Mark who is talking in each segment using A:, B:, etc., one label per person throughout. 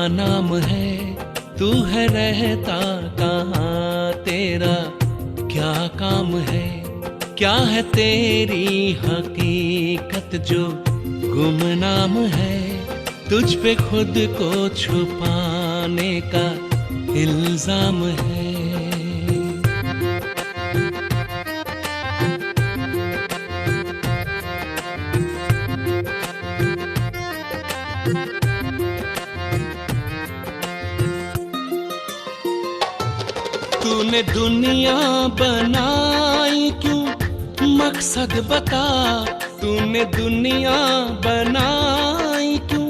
A: नाम है, तू है रहता कहाँ, तेरा क्या काम है, क्या है तेरी हकीकत जो गुमनाम है, तुझ पे खुद को छुपाने का इल्जाम है। तूने दुनिया बनाई क्यों, मकसद बता, तूने दुनिया बनाई क्यों,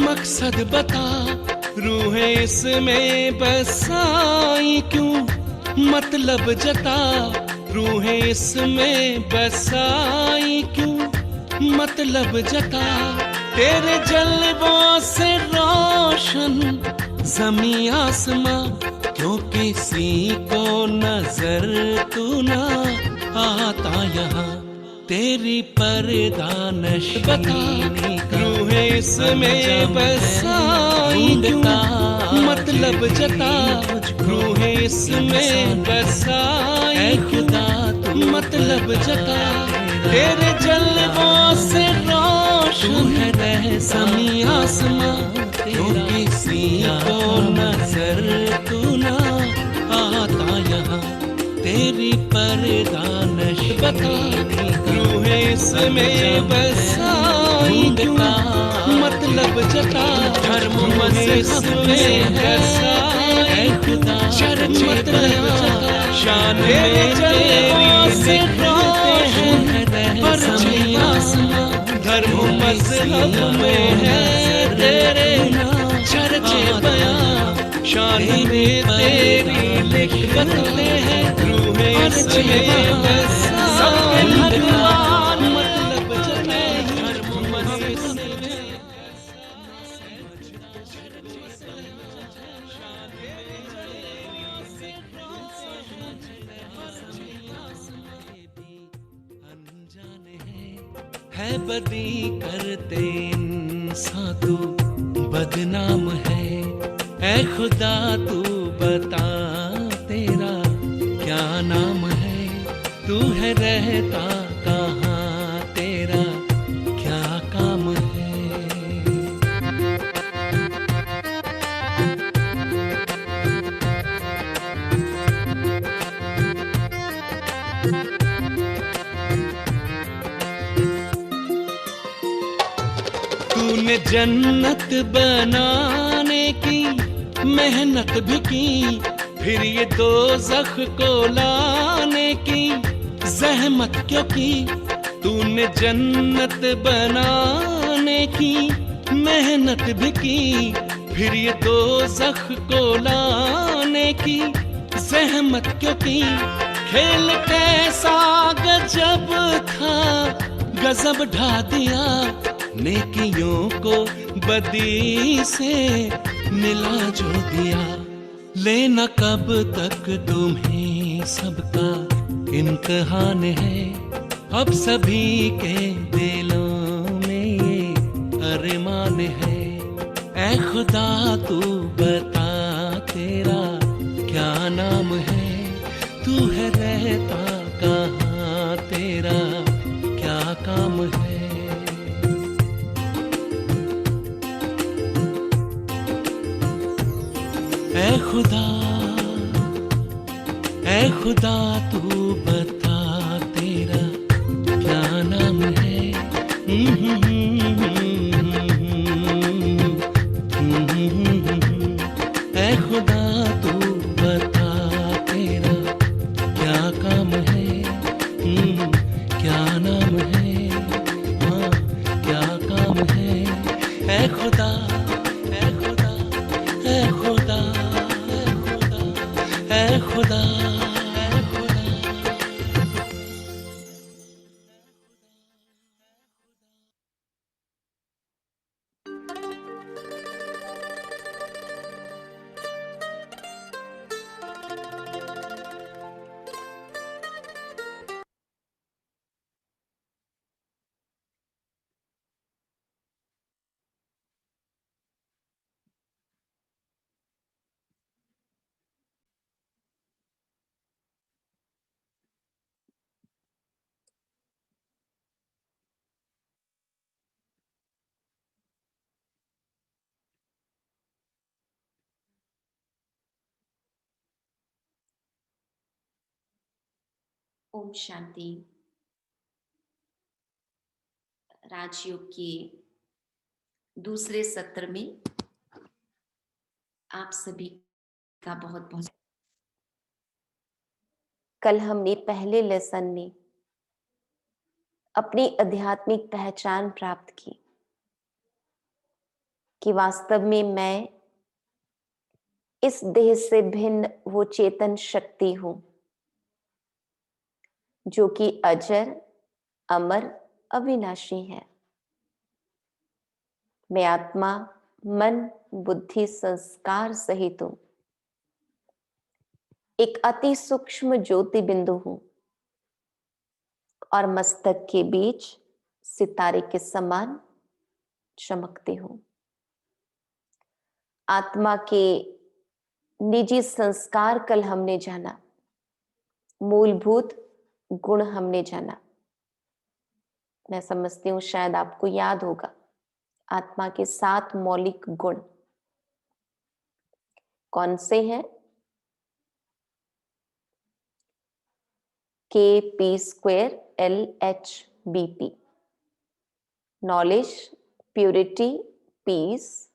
A: मकसद बता, रूहें इसमें बसाई क्यों, मतलब जता, रूहें इसमें बसाई क्यों, मतलब जता, तेरे जलवों से रोशन ज़मीं आसमां, क्यों किसी को नजर तू ना आता यहाँ, तेरी पर्दानश बता, रूहें इसमें बसाई क्यों, मतलब जता, रूहें इसमें बसाई क्यों, मतलब जता, तेरे जलवों से रोशन है ज़मीं आसमां, क्यों किसी को नजर तू ना आता यहाँ, तेरी पर्दानश बता, रूहें इसमें बसाई क्यों, मतलब जता, धर्म मज़हब में बसाई खुदा, मतलब जता, शान में तेरी से रोशन है ज़मीं आसमां, धर्म मज़हब में है तेरे चर्चे बयां, शान में तेरी लिखते हैं, रूहें इसमें बसाई भगवान, मतलब जता, धर्म मज़हब में है बदी करते इंसान, तू बदनाम है, ऐ खुदा तू बता तेरा क्या नाम है, तू है रहता कहाँ, तेरा क्या काम है। तूने जन्नत बनाने की मेहनत भी की, फिर ये दोज़ख को लाने की ज़हमत क्यों की, तूने जन्नत बनाने की मेहनत भी की, फिर ये दोज़ख को लाने की ज़हमत क्यों की, खेल कैसा गजब था, गजब ढा दिया, नेकियों को बदी से मिला जो दिया, लेना कब तक तुम्हें सबका इम्तिहान है, अब सभी के दिलों में ये अरमान है, ऐ खुदा तू बता तेरा क्या नाम है, तू है रहता कहाँ, तेरा क्या काम है। ऐ खुदा तू बता तेरा क्या नाम है, ऐ खुदा तू बता तेरा क्या काम है, क्या नाम है, हाँ क्या काम है, ऐ खुदा, ऐ खुदा, ऐ खुदा, ऐ खुदा, ऐ खुदा, ऐ खुदा।
B: ओम शांति। राजयोग के दूसरे सत्र में आप सभी का बहुत बहुत। कल हमने पहले लेसन में अपनी आध्यात्मिक पहचान प्राप्त की कि वास्तव में मैं इस देह से भिन्न वो चेतन शक्ति हूं जो कि अजर, अमर, अविनाशी है। मैं आत्मा, मन, बुद्धि, संस्कार सहित हूं। एक अति सूक्ष्म ज्योति बिंदु हूं और मस्तक के बीच सितारे के समान चमकती हूं। आत्मा के निजी संस्कार कल हमने जाना, मूलभूत गुण हमने जाना। मैं समझती हूं शायद आपको याद होगा आत्मा के 7 मौलिक गुण कौन से हैं? KP2LHBP, knowledge, purity, peace,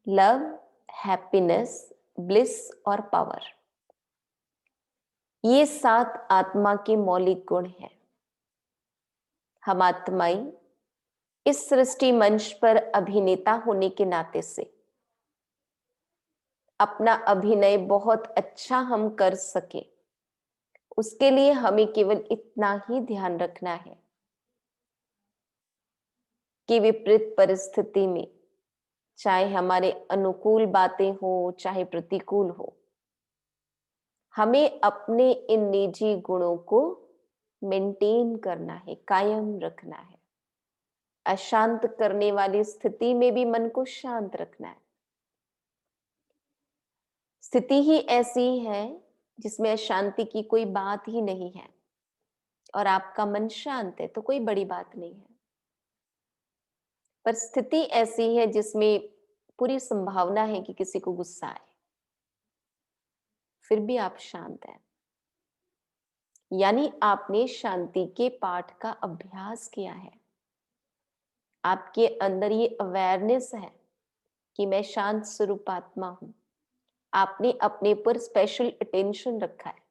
B: love, happiness, bliss और पावर। ये 7 आत्मा के मौलिक गुण हैं। हम आत्माई इस सृष्टि मंच पर अभिनेता होने के नाते से अपना अभिनय बहुत अच्छा हम कर सके, उसके लिए हमें केवल इतना ही ध्यान रखना है कि विपरीत परिस्थिति में, चाहे हमारे अनुकूल बातें हो चाहे प्रतिकूल हो, हमें अपने इन निजी गुणों को मेंटेन करना है, कायम रखना है। अशांत करने वाली स्थिति में भी मन को शांत रखना है। स्थिति ही ऐसी है जिसमें अशांति की कोई बात ही नहीं है और आपका मन शांत है तो कोई बड़ी बात नहीं है। पर स्थिति ऐसी है जिसमें पूरी संभावना है कि किसी को गुस्सा आए, फिर भी आप शांत हैं, यानी आपने शांति के पाठ का अभ्यास किया है। आपके अंदर ये अवेयरनेस है कि मैं शांत स्वरूप आत्मा हूं। आपने अपने पर स्पेशल अटेंशन रखा है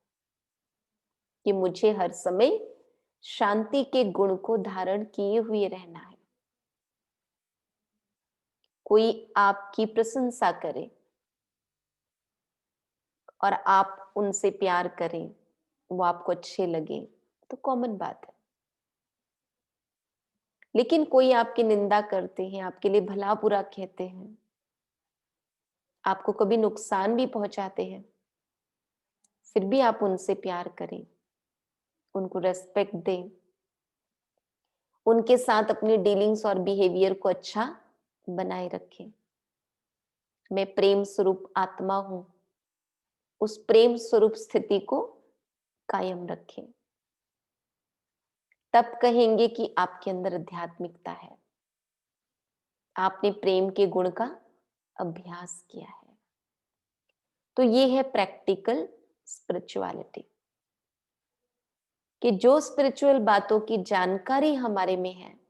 B: कि मुझे हर समय शांति के गुण को धारण किए हुए रहना है। कोई आपकी प्रशंसा करे और आप उनसे प्यार करें, वो आपको अच्छे लगे तो कॉमन बात है। लेकिन कोई आपकी निंदा करते हैं, आपके लिए भला बुरा कहते हैं, आपको कभी नुकसान भी पहुंचाते हैं, फिर भी आप उनसे प्यार करें, उनको रेस्पेक्ट दें, उनके साथ अपनी डीलिंग्स और बिहेवियर को अच्छा बनाए रखें। मैं प्रेम स्वरूप आत्मा हूं, उस प्रेम स्वरूप स्थिति को कायम रखें। तब कहेंगे कि आपके अंदर आध्यात्मिकता है, आपने प्रेम के गुण का अभ्यास किया है। तो ये है प्रैक्टिकल स्पिरिचुअलिटी, कि जो स्पिरिचुअल बातों की जानकारी हमारे में है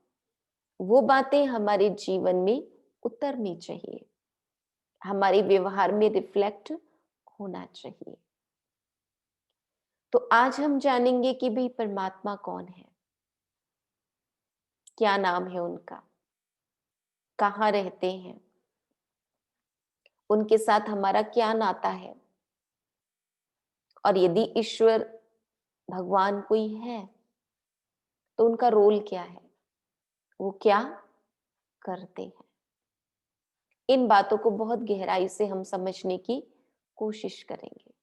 B: वो बातें हमारे जीवन में उतरनी चाहिए, हमारे व्यवहार में रिफ्लेक्ट होना चाहिए। तो आज हम जानेंगे कि भाई परमात्मा कौन है, क्या नाम है उनका, कहाँ रहते हैं, उनके साथ हमारा क्या नाता है, और यदि ईश्वर भगवान कोई है तो उनका रोल क्या है, वो क्या करते हैं। इन बातों को बहुत गहराई से हम समझने की कोशिश करेंगे,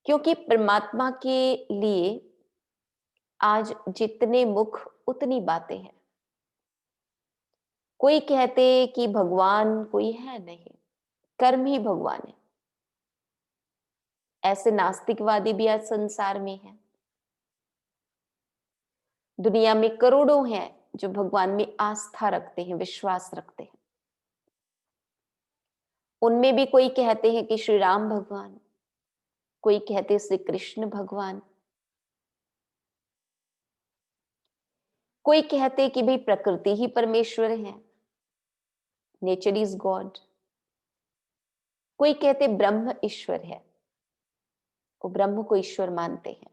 B: क्योंकि परमात्मा के लिए आज जितने मुख उतनी बातें हैं। कोई कहते कि भगवान कोई है नहीं, कर्म ही भगवान है। ऐसे नास्तिकवादी भी आज संसार में हैं। दुनिया में करोड़ों हैं जो भगवान में आस्था रखते हैं, विश्वास रखते हैं। उनमें भी कोई कहते हैं कि श्री राम भगवान, कोई कहते श्री कृष्ण भगवान, कोई कहते कि भाई प्रकृति ही परमेश्वर है, नेचर इज गॉड। कोई कहते ब्रह्म ईश्वर है, वो ब्रह्म को ईश्वर मानते हैं।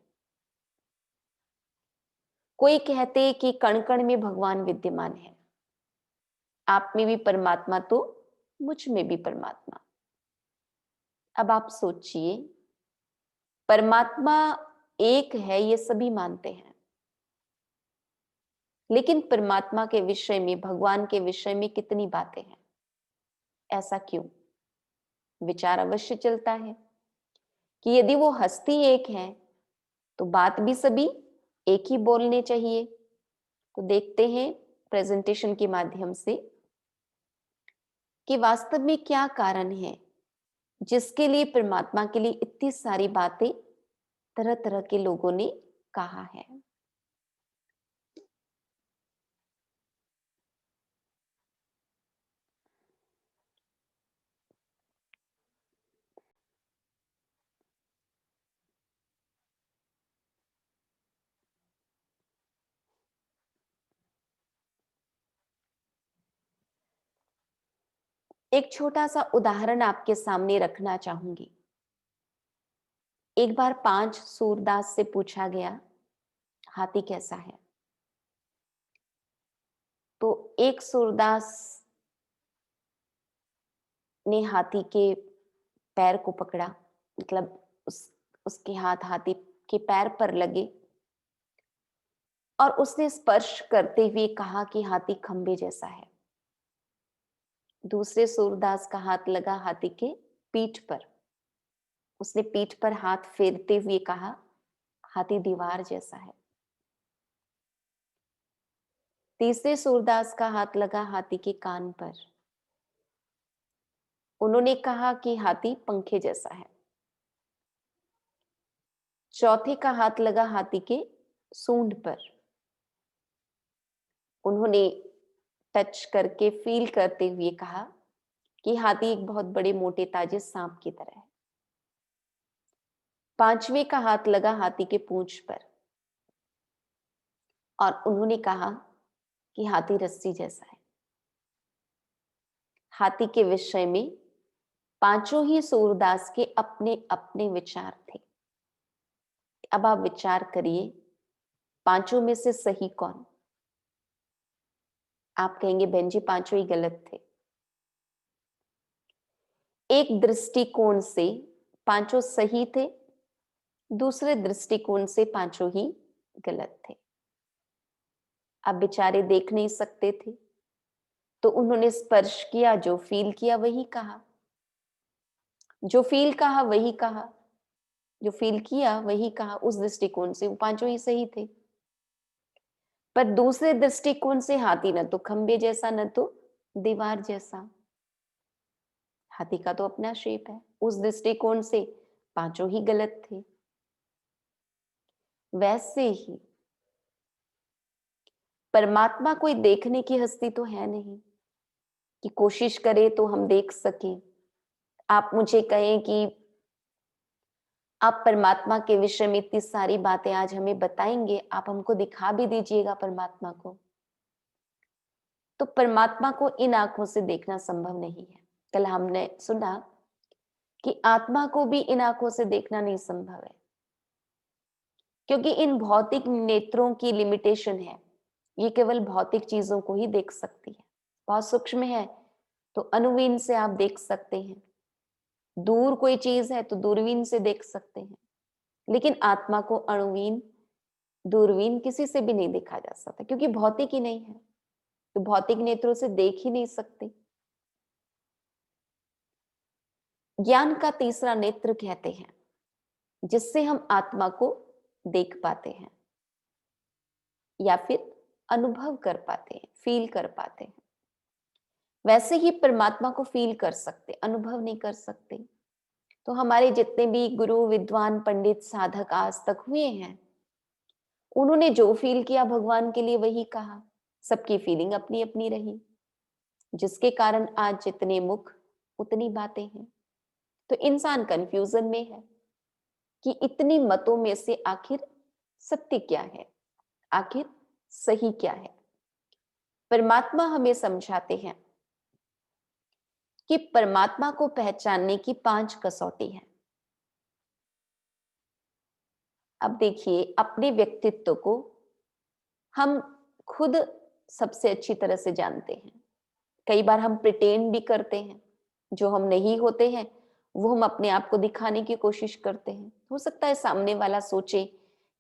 B: कोई कहते कि कण कण में भगवान विद्यमान है, आप में भी परमात्मा तो मुझ में भी परमात्मा। अब आप सोचिए, परमात्मा एक है ये सभी मानते हैं, लेकिन परमात्मा के विषय में, भगवान के विषय में कितनी बातें हैं? ऐसा क्यों? विचार अवश्य चलता है कि यदि वो हस्ती एक है तो बात भी सभी एक ही बोलने चाहिए। तो देखते हैं प्रेजेंटेशन के माध्यम से कि वास्तव में क्या कारण है जिसके लिए परमात्मा के लिए इतनी सारी बातें तरह तरह के लोगों ने कहा है। एक छोटा सा उदाहरण आपके सामने रखना चाहूंगी। एक बार 5 सूरदास से पूछा गया, हाथी कैसा है? तो एक सूरदास ने हाथी के पैर को पकड़ा, मतलब उसके हाथ हाथी के पैर पर लगे और उसने स्पर्श करते हुए कहा कि हाथी खंबे जैसा है। दूसरे सूरदास का हाथ लगा हाथी के पीठ पर, उसने पीठ पर हाथ फेरते हुए कहा हाथी दीवार जैसा है। तीसरे सूरदास का हाथ लगा हाथी के कान पर, उन्होंने कहा कि हाथी पंखे जैसा है। चौथे का हाथ लगा हाथी के सूंड पर, उन्होंने टच करके फील करते हुए कहा कि हाथी एक बहुत बड़े मोटे ताजे सांप की तरह है। पांचवें का हाथ लगा हाथी के पूंछ पर और उन्होंने कहा कि हाथी रस्सी जैसा है। हाथी के विषय में पांचों ही सूरदास के अपने अपने विचार थे। अब आप विचार करिए, पांचों में से सही कौन? आप कहेंगे बहन जी पांचों ही गलत थे। एक दृष्टिकोण से पांचों सही थे, दूसरे दृष्टिकोण से पांचों ही गलत थे। अब बेचारे देख नहीं सकते थे तो उन्होंने स्पर्श किया, जो फील किया वही कहा, जो फील कहा वही कहा, जो फील किया वही कहा। उस दृष्टिकोण से वो पांचों ही सही थे। पर दूसरे दृष्टिकोण से हाथी न तो खंबे जैसा न तो दीवार जैसा, हाथी का तो अपना शेप है। उस दृष्टिकोण से पांचों ही गलत थे। वैसे ही परमात्मा कोई देखने की हस्ती तो है नहीं कि कोशिश करे तो हम देख सकें। आप मुझे कहें कि आप परमात्मा के विषय में इतनी सारी बातें आज हमें बताएंगे, आप हमको दिखा भी दीजिएगा परमात्मा को। तो परमात्मा को इन आंखों से देखना संभव नहीं है। कल हमने सुना कि आत्मा को भी इन आंखों से देखना नहीं संभव है, क्योंकि इन भौतिक नेत्रों की लिमिटेशन है। ये केवल भौतिक चीजों को ही देख सकती है। बहुत सूक्ष्म है तो अनुवीन से आप देख सकते हैं, दूर कोई चीज है तो दूरबीन से देख सकते हैं, लेकिन आत्मा को अणुवीन दूरबीन किसी से भी नहीं देखा जा सकता, क्योंकि भौतिक ही नहीं है, तो भौतिक नेत्रों से देख ही नहीं सकते। ज्ञान का तीसरा नेत्र कहते हैं जिससे हम आत्मा को देख पाते हैं या फिर अनुभव कर पाते हैं, फील कर पाते हैं। वैसे ही परमात्मा को फील कर सकते, अनुभव नहीं कर सकते। तो हमारे जितने भी गुरु विद्वान पंडित साधक आज तक हुए हैं, उन्होंने जो फील किया भगवान के लिए वही कहा। सबकी फीलिंग अपनी अपनी रही, जिसके कारण आज जितने मुख उतनी बातें हैं। तो इंसान कंफ्यूजन में है कि इतनी मतों में से आखिर सत्य क्या है, आखिर सही क्या है। परमात्मा हमें समझाते हैं कि परमात्मा को पहचानने की 5 कसौटी है। अब देखिए, अपने व्यक्तित्व को हम खुद सबसे अच्छी तरह से जानते हैं। कई बार हम प्रिटेंड भी करते हैं, जो हम नहीं होते हैं वो हम अपने आप को दिखाने की कोशिश करते हैं। हो सकता है सामने वाला सोचे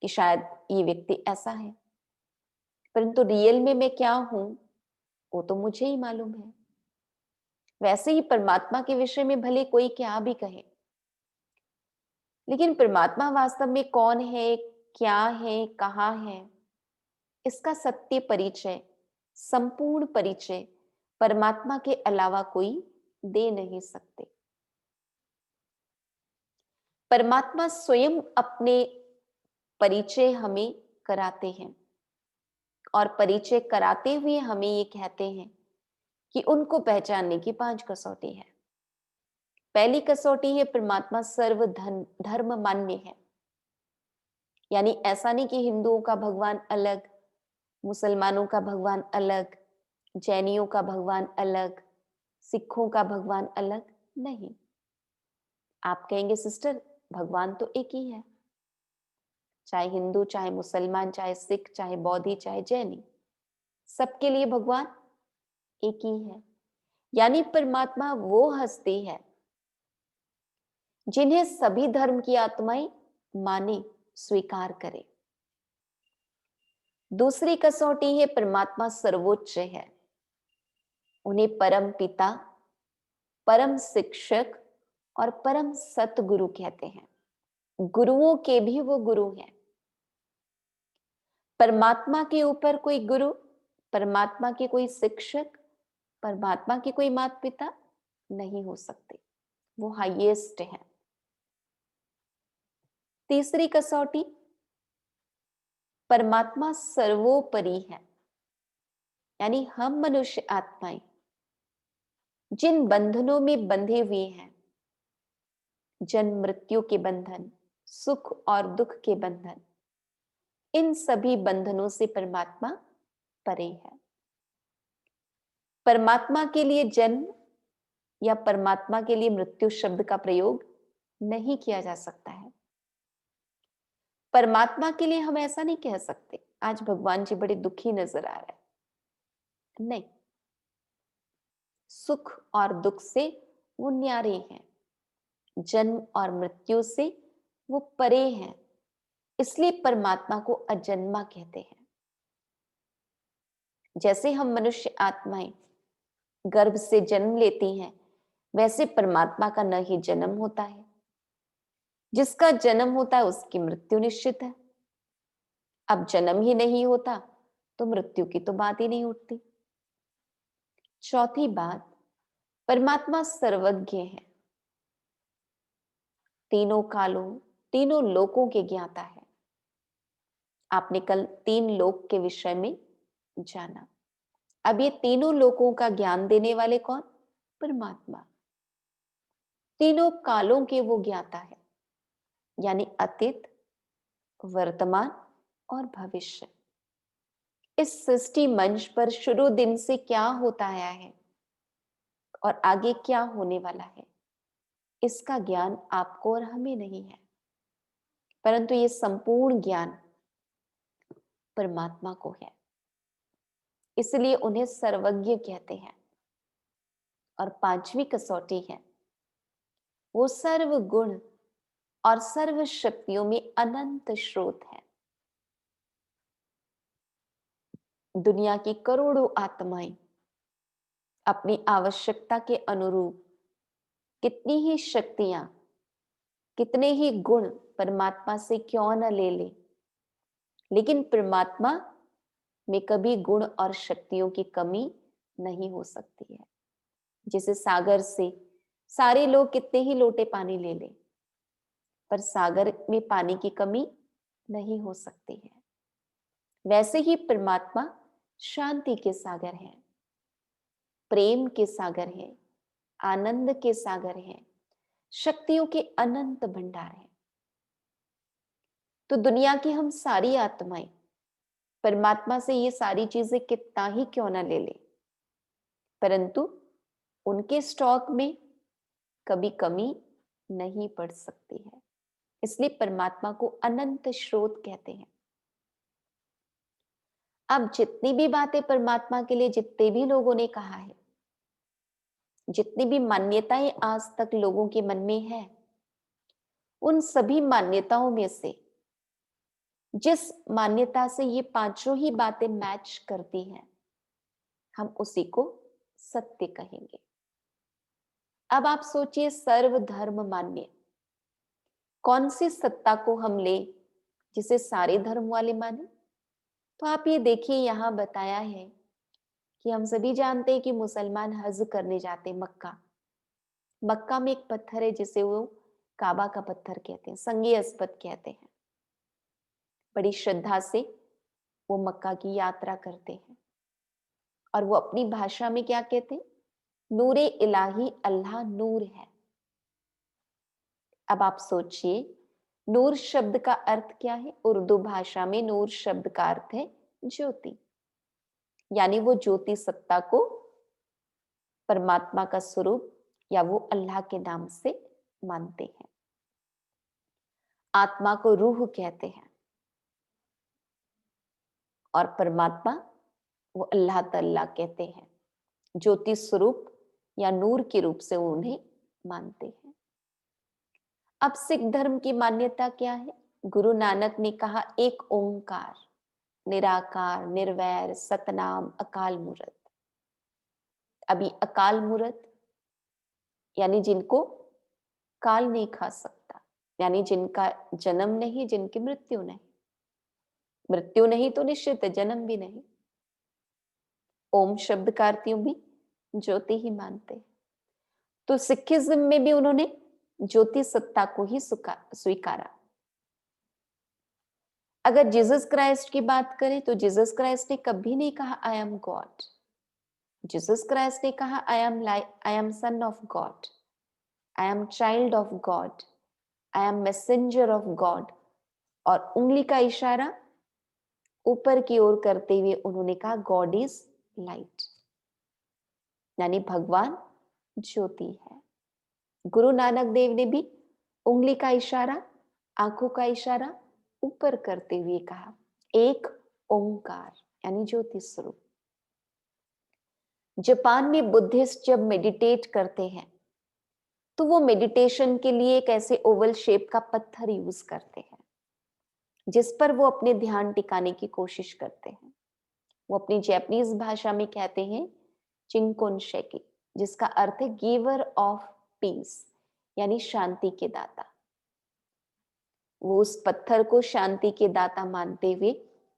B: कि शायद ये व्यक्ति ऐसा है, परंतु रियल में मैं क्या हूं वो तो मुझे ही मालूम है। वैसे ही परमात्मा के विषय में भले कोई क्या भी कहे, लेकिन परमात्मा वास्तव में कौन है, क्या है, कहाँ है, इसका सत्य परिचय, संपूर्ण परिचय परमात्मा के अलावा कोई दे नहीं सकते। परमात्मा स्वयं अपने परिचय हमें कराते हैं और परिचय कराते हुए हमें ये कहते हैं कि उनको पहचानने की 5 कसौटी है। पहली कसौटी है, परमात्मा सर्व धर्म मान्य है। यानी ऐसा नहीं कि हिंदुओं का भगवान अलग, मुसलमानों का भगवान अलग, जैनियों का भगवान अलग, सिखों का भगवान अलग। नहीं, आप कहेंगे सिस्टर भगवान तो एक ही है, चाहे हिंदू, चाहे मुसलमान, चाहे सिख, चाहे बौद्धि, चाहे जैनी, सबके लिए भगवान एक ही है। यानी परमात्मा वो हस्ती है जिन्हें सभी धर्म की आत्माएं माने, स्वीकार करे। दूसरी कसौटी है, परमात्मा सर्वोच्च है। उन्हें परम पिता, परम शिक्षक और परम सतगुरु कहते हैं। गुरुओं के भी वो गुरु हैं। परमात्मा के ऊपर कोई गुरु, परमात्मा के कोई शिक्षक, परमात्मा के कोई माता पिता नहीं हो सकते। वो हाईएस्ट है। तीसरी कसौटी, परमात्मा सर्वोपरि है। यानी हम मनुष्य आत्माएं जिन बंधनों में बंधे हुए हैं, जन्म मृत्यु के बंधन, सुख और दुख के बंधन, इन सभी बंधनों से परमात्मा परे है। परमात्मा के लिए जन्म या परमात्मा के लिए मृत्यु शब्द का प्रयोग नहीं किया जा सकता है। परमात्मा के लिए हम ऐसा नहीं कह सकते आज भगवान जी बड़े दुखी नजर आ रहे हैं। नहीं, सुख और दुख से वो न्यारे हैं, जन्म और मृत्यु से वो परे हैं, इसलिए परमात्मा को अजन्मा कहते हैं। जैसे हम मनुष्य आत्माएं गर्भ से जन्म लेती हैं, वैसे परमात्मा का न ही जन्म होता है, जिसका जन्म होता है उसकी मृत्यु निश्चित है। अब जन्म ही नहीं होता तो मृत्यु की तो बात ही नहीं उठती। चौथी बात, परमात्मा सर्वज्ञ है, तीनों कालों, तीनों लोकों के ज्ञाता है। आपने कल 3 लोक के विषय में जाना। अब ये तीनों लोकों का ज्ञान देने वाले कौन? परमात्मा। तीनों कालों के वो ज्ञाता है, यानी अतीत, वर्तमान और भविष्य। इस सृष्टि मंच पर शुरू दिन से क्या होता आया है और आगे क्या होने वाला है, इसका ज्ञान आपको और हमें नहीं है, परंतु ये संपूर्ण ज्ञान परमात्मा को है। इसलिए उन्हें सर्वज्ञ कहते हैं। और 5वीं कसौटी है, वो सर्व गुण और सर्व शक्तियों में अनंत स्रोत है। दुनिया की करोड़ों आत्माएं अपनी आवश्यकता के अनुरूप कितनी ही शक्तियां, कितने ही गुण परमात्मा से क्यों न ले ले, लेकिन परमात्मा में कभी गुण और शक्तियों की कमी नहीं हो सकती है। जैसे सागर से सारे लोग कितने ही लोटे पानी ले ले, पर सागर में पानी की कमी नहीं हो सकती है। वैसे ही परमात्मा शांति के सागर है, प्रेम के सागर है, आनंद के सागर है, शक्तियों के अनंत भंडार है। तो दुनिया की हम सारी आत्माएं परमात्मा से ये सारी चीजें कितना ही क्यों ना ले ले, परंतु उनके स्टॉक में कभी कमी नहीं पड़ सकती है। इसलिए परमात्मा को अनंत स्रोत कहते हैं। अब जितनी भी बातें परमात्मा के लिए जितने भी लोगों ने कहा है, जितनी भी मान्यताएं आज तक लोगों के मन में है, उन सभी मान्यताओं में से जिस मान्यता से ये पांचों ही बातें मैच करती हैं, हम उसी को सत्य कहेंगे। अब आप सोचिए, सर्वधर्म मान्य कौन सी सत्ता को हम ले जिसे सारे धर्म वाले माने? तो आप ये देखिए, यहां बताया है कि हम सभी जानते हैं कि मुसलमान हज करने जाते हैं मक्का। मक्का में एक पत्थर है जिसे वो काबा का पत्थर कहते हैं, संगे अस्पत कहते हैं। बड़ी श्रद्धा से वो मक्का की यात्रा करते हैं और वो अपनी भाषा में क्या कहते हैं? नूरे इलाही, अल्लाह नूर है। अब आप सोचिए, नूर शब्द का अर्थ क्या है? उर्दू भाषा में नूर शब्द का अर्थ है ज्योति, यानी वो ज्योति सत्ता को परमात्मा का स्वरूप या वो अल्लाह के नाम से मानते हैं। आत्मा को रूह कहते हैं और परमात्मा वो अल्लाह तल्ला कहते हैं। ज्योति स्वरूप या नूर के रूप से वो उन्हें मानते हैं। अब सिख धर्म की मान्यता क्या है? गुरु नानक ने कहा एक ओंकार, निराकार, निर्वैर, सतनाम, अकाल मूरत। अभी अकाल मूरत यानी जिनको काल नहीं खा सकता, यानी जिनका जन्म नहीं, जिनकी मृत्यु नहीं। मृत्यु नहीं तो निश्चित है जन्म भी नहीं। ओम शब्द का अर्थ यूं भी ज्योति ही मानते हैं। तो सिखिज्म में भी उन्होंने ज्योति सत्ता को ही स्वीकारा। अगर जीसस क्राइस्ट की बात करें तो जीसस क्राइस्ट ने कभी नहीं कहा I am God. Jesus Christ ने कहा I am son of God, I am child of God, I am messenger of God. और उंगली का इशारा ऊपर की ओर करते हुए उन्होंने कहा गॉड इज लाइट, यानी भगवान ज्योति है। गुरु नानक देव ने भी उंगली का इशारा, आंखों का इशारा ऊपर करते हुए कहा एक ओंकार, यानी ज्योति स्वरूप। जापान में बुद्धिस्ट जब मेडिटेट करते हैं तो वो मेडिटेशन के लिए एक ऐसे ओवल शेप का पत्थर यूज करते हैं जिस पर वो अपने ध्यान टिकाने की कोशिश करते हैं। वो अपनी जैपनीज भाषा में कहते हैं चिंकोन शेकी, जिसका अर्थ है गिवर ऑफ पीस, यानी शांति के दाता। वो उस पत्थर को शांति के दाता मानते हुए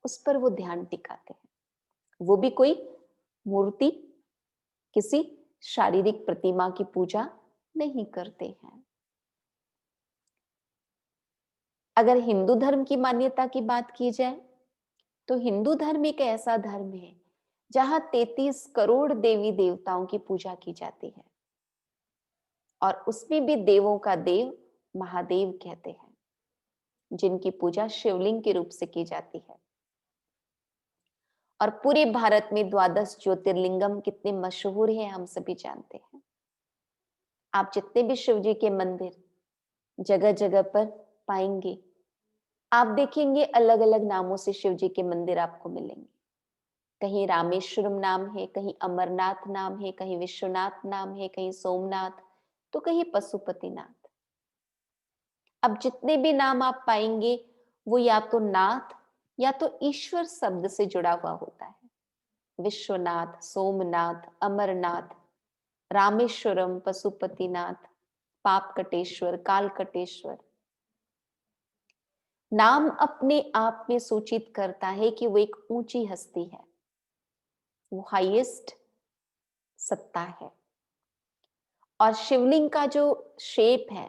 B: उस पर वो ध्यान टिकाते हैं। वो भी कोई मूर्ति, किसी शारीरिक प्रतिमा की पूजा नहीं करते हैं। अगर हिंदू धर्म की मान्यता की बात की जाए तो हिंदू धर्म एक ऐसा धर्म है जहां 33 करोड़ देवी देवताओं की पूजा की जाती है और उसमें भी देवों का देव महादेव कहते हैं, जिनकी पूजा शिवलिंग के रूप से की जाती है। और पूरे भारत में 12 ज्योतिर्लिंगम कितने मशहूर हैं हम सभी जानते हैं। आप जितने भी शिव जी के मंदिर जगह जगह पर पाएंगे, आप देखेंगे अलग अलग नामों से शिव जी के मंदिर आपको मिलेंगे। कहीं रामेश्वरम नाम है, कहीं अमरनाथ नाम है, कहीं विश्वनाथ नाम है, कहीं सोमनाथ, तो कहीं पशुपतिनाथ। अब जितने भी नाम आप पाएंगे वो या तो नाथ या तो ईश्वर शब्द से जुड़ा हुआ होता है। विश्वनाथ, सोमनाथ, अमरनाथ, रामेश्वरम, पशुपतिनाथ, पापकटेश्वर, कालकटेश्वर। नाम अपने आप में सूचित करता है कि वो एक ऊंची हस्ती है, वो हाईएस्ट सत्ता है। और शिवलिंग का जो शेप है,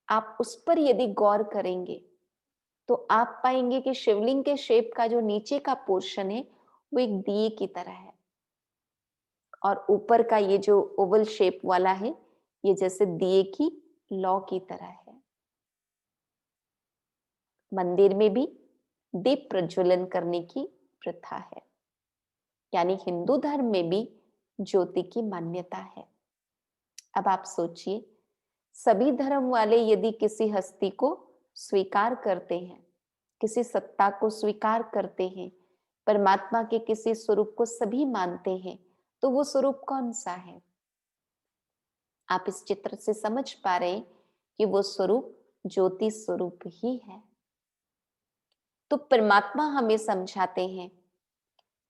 B: आप उस पर यदि गौर करेंगे तो आप पाएंगे कि शिवलिंग के शेप का जो नीचे का पोर्शन है वो एक दिए की तरह है और ऊपर का ये जो ओवल शेप वाला है ये जैसे दिए की लौ की तरह है। मंदिर में भी दीप प्रज्वलन करने की प्रथा है। यानी हिंदू धर्म में भी ज्योति की मान्यता है। अब आप सोचिए, सभी धर्म वाले यदि किसी हस्ती को स्वीकार करते हैं, किसी सत्ता को स्वीकार करते हैं, परमात्मा के किसी स्वरूप को सभी मानते हैं, तो वो स्वरूप कौन सा है? आप इस चित्र से समझ पा रहे हैं कि वो स्वरूप ज्योति स्वरूप ही है। तो परमात्मा हमें समझाते हैं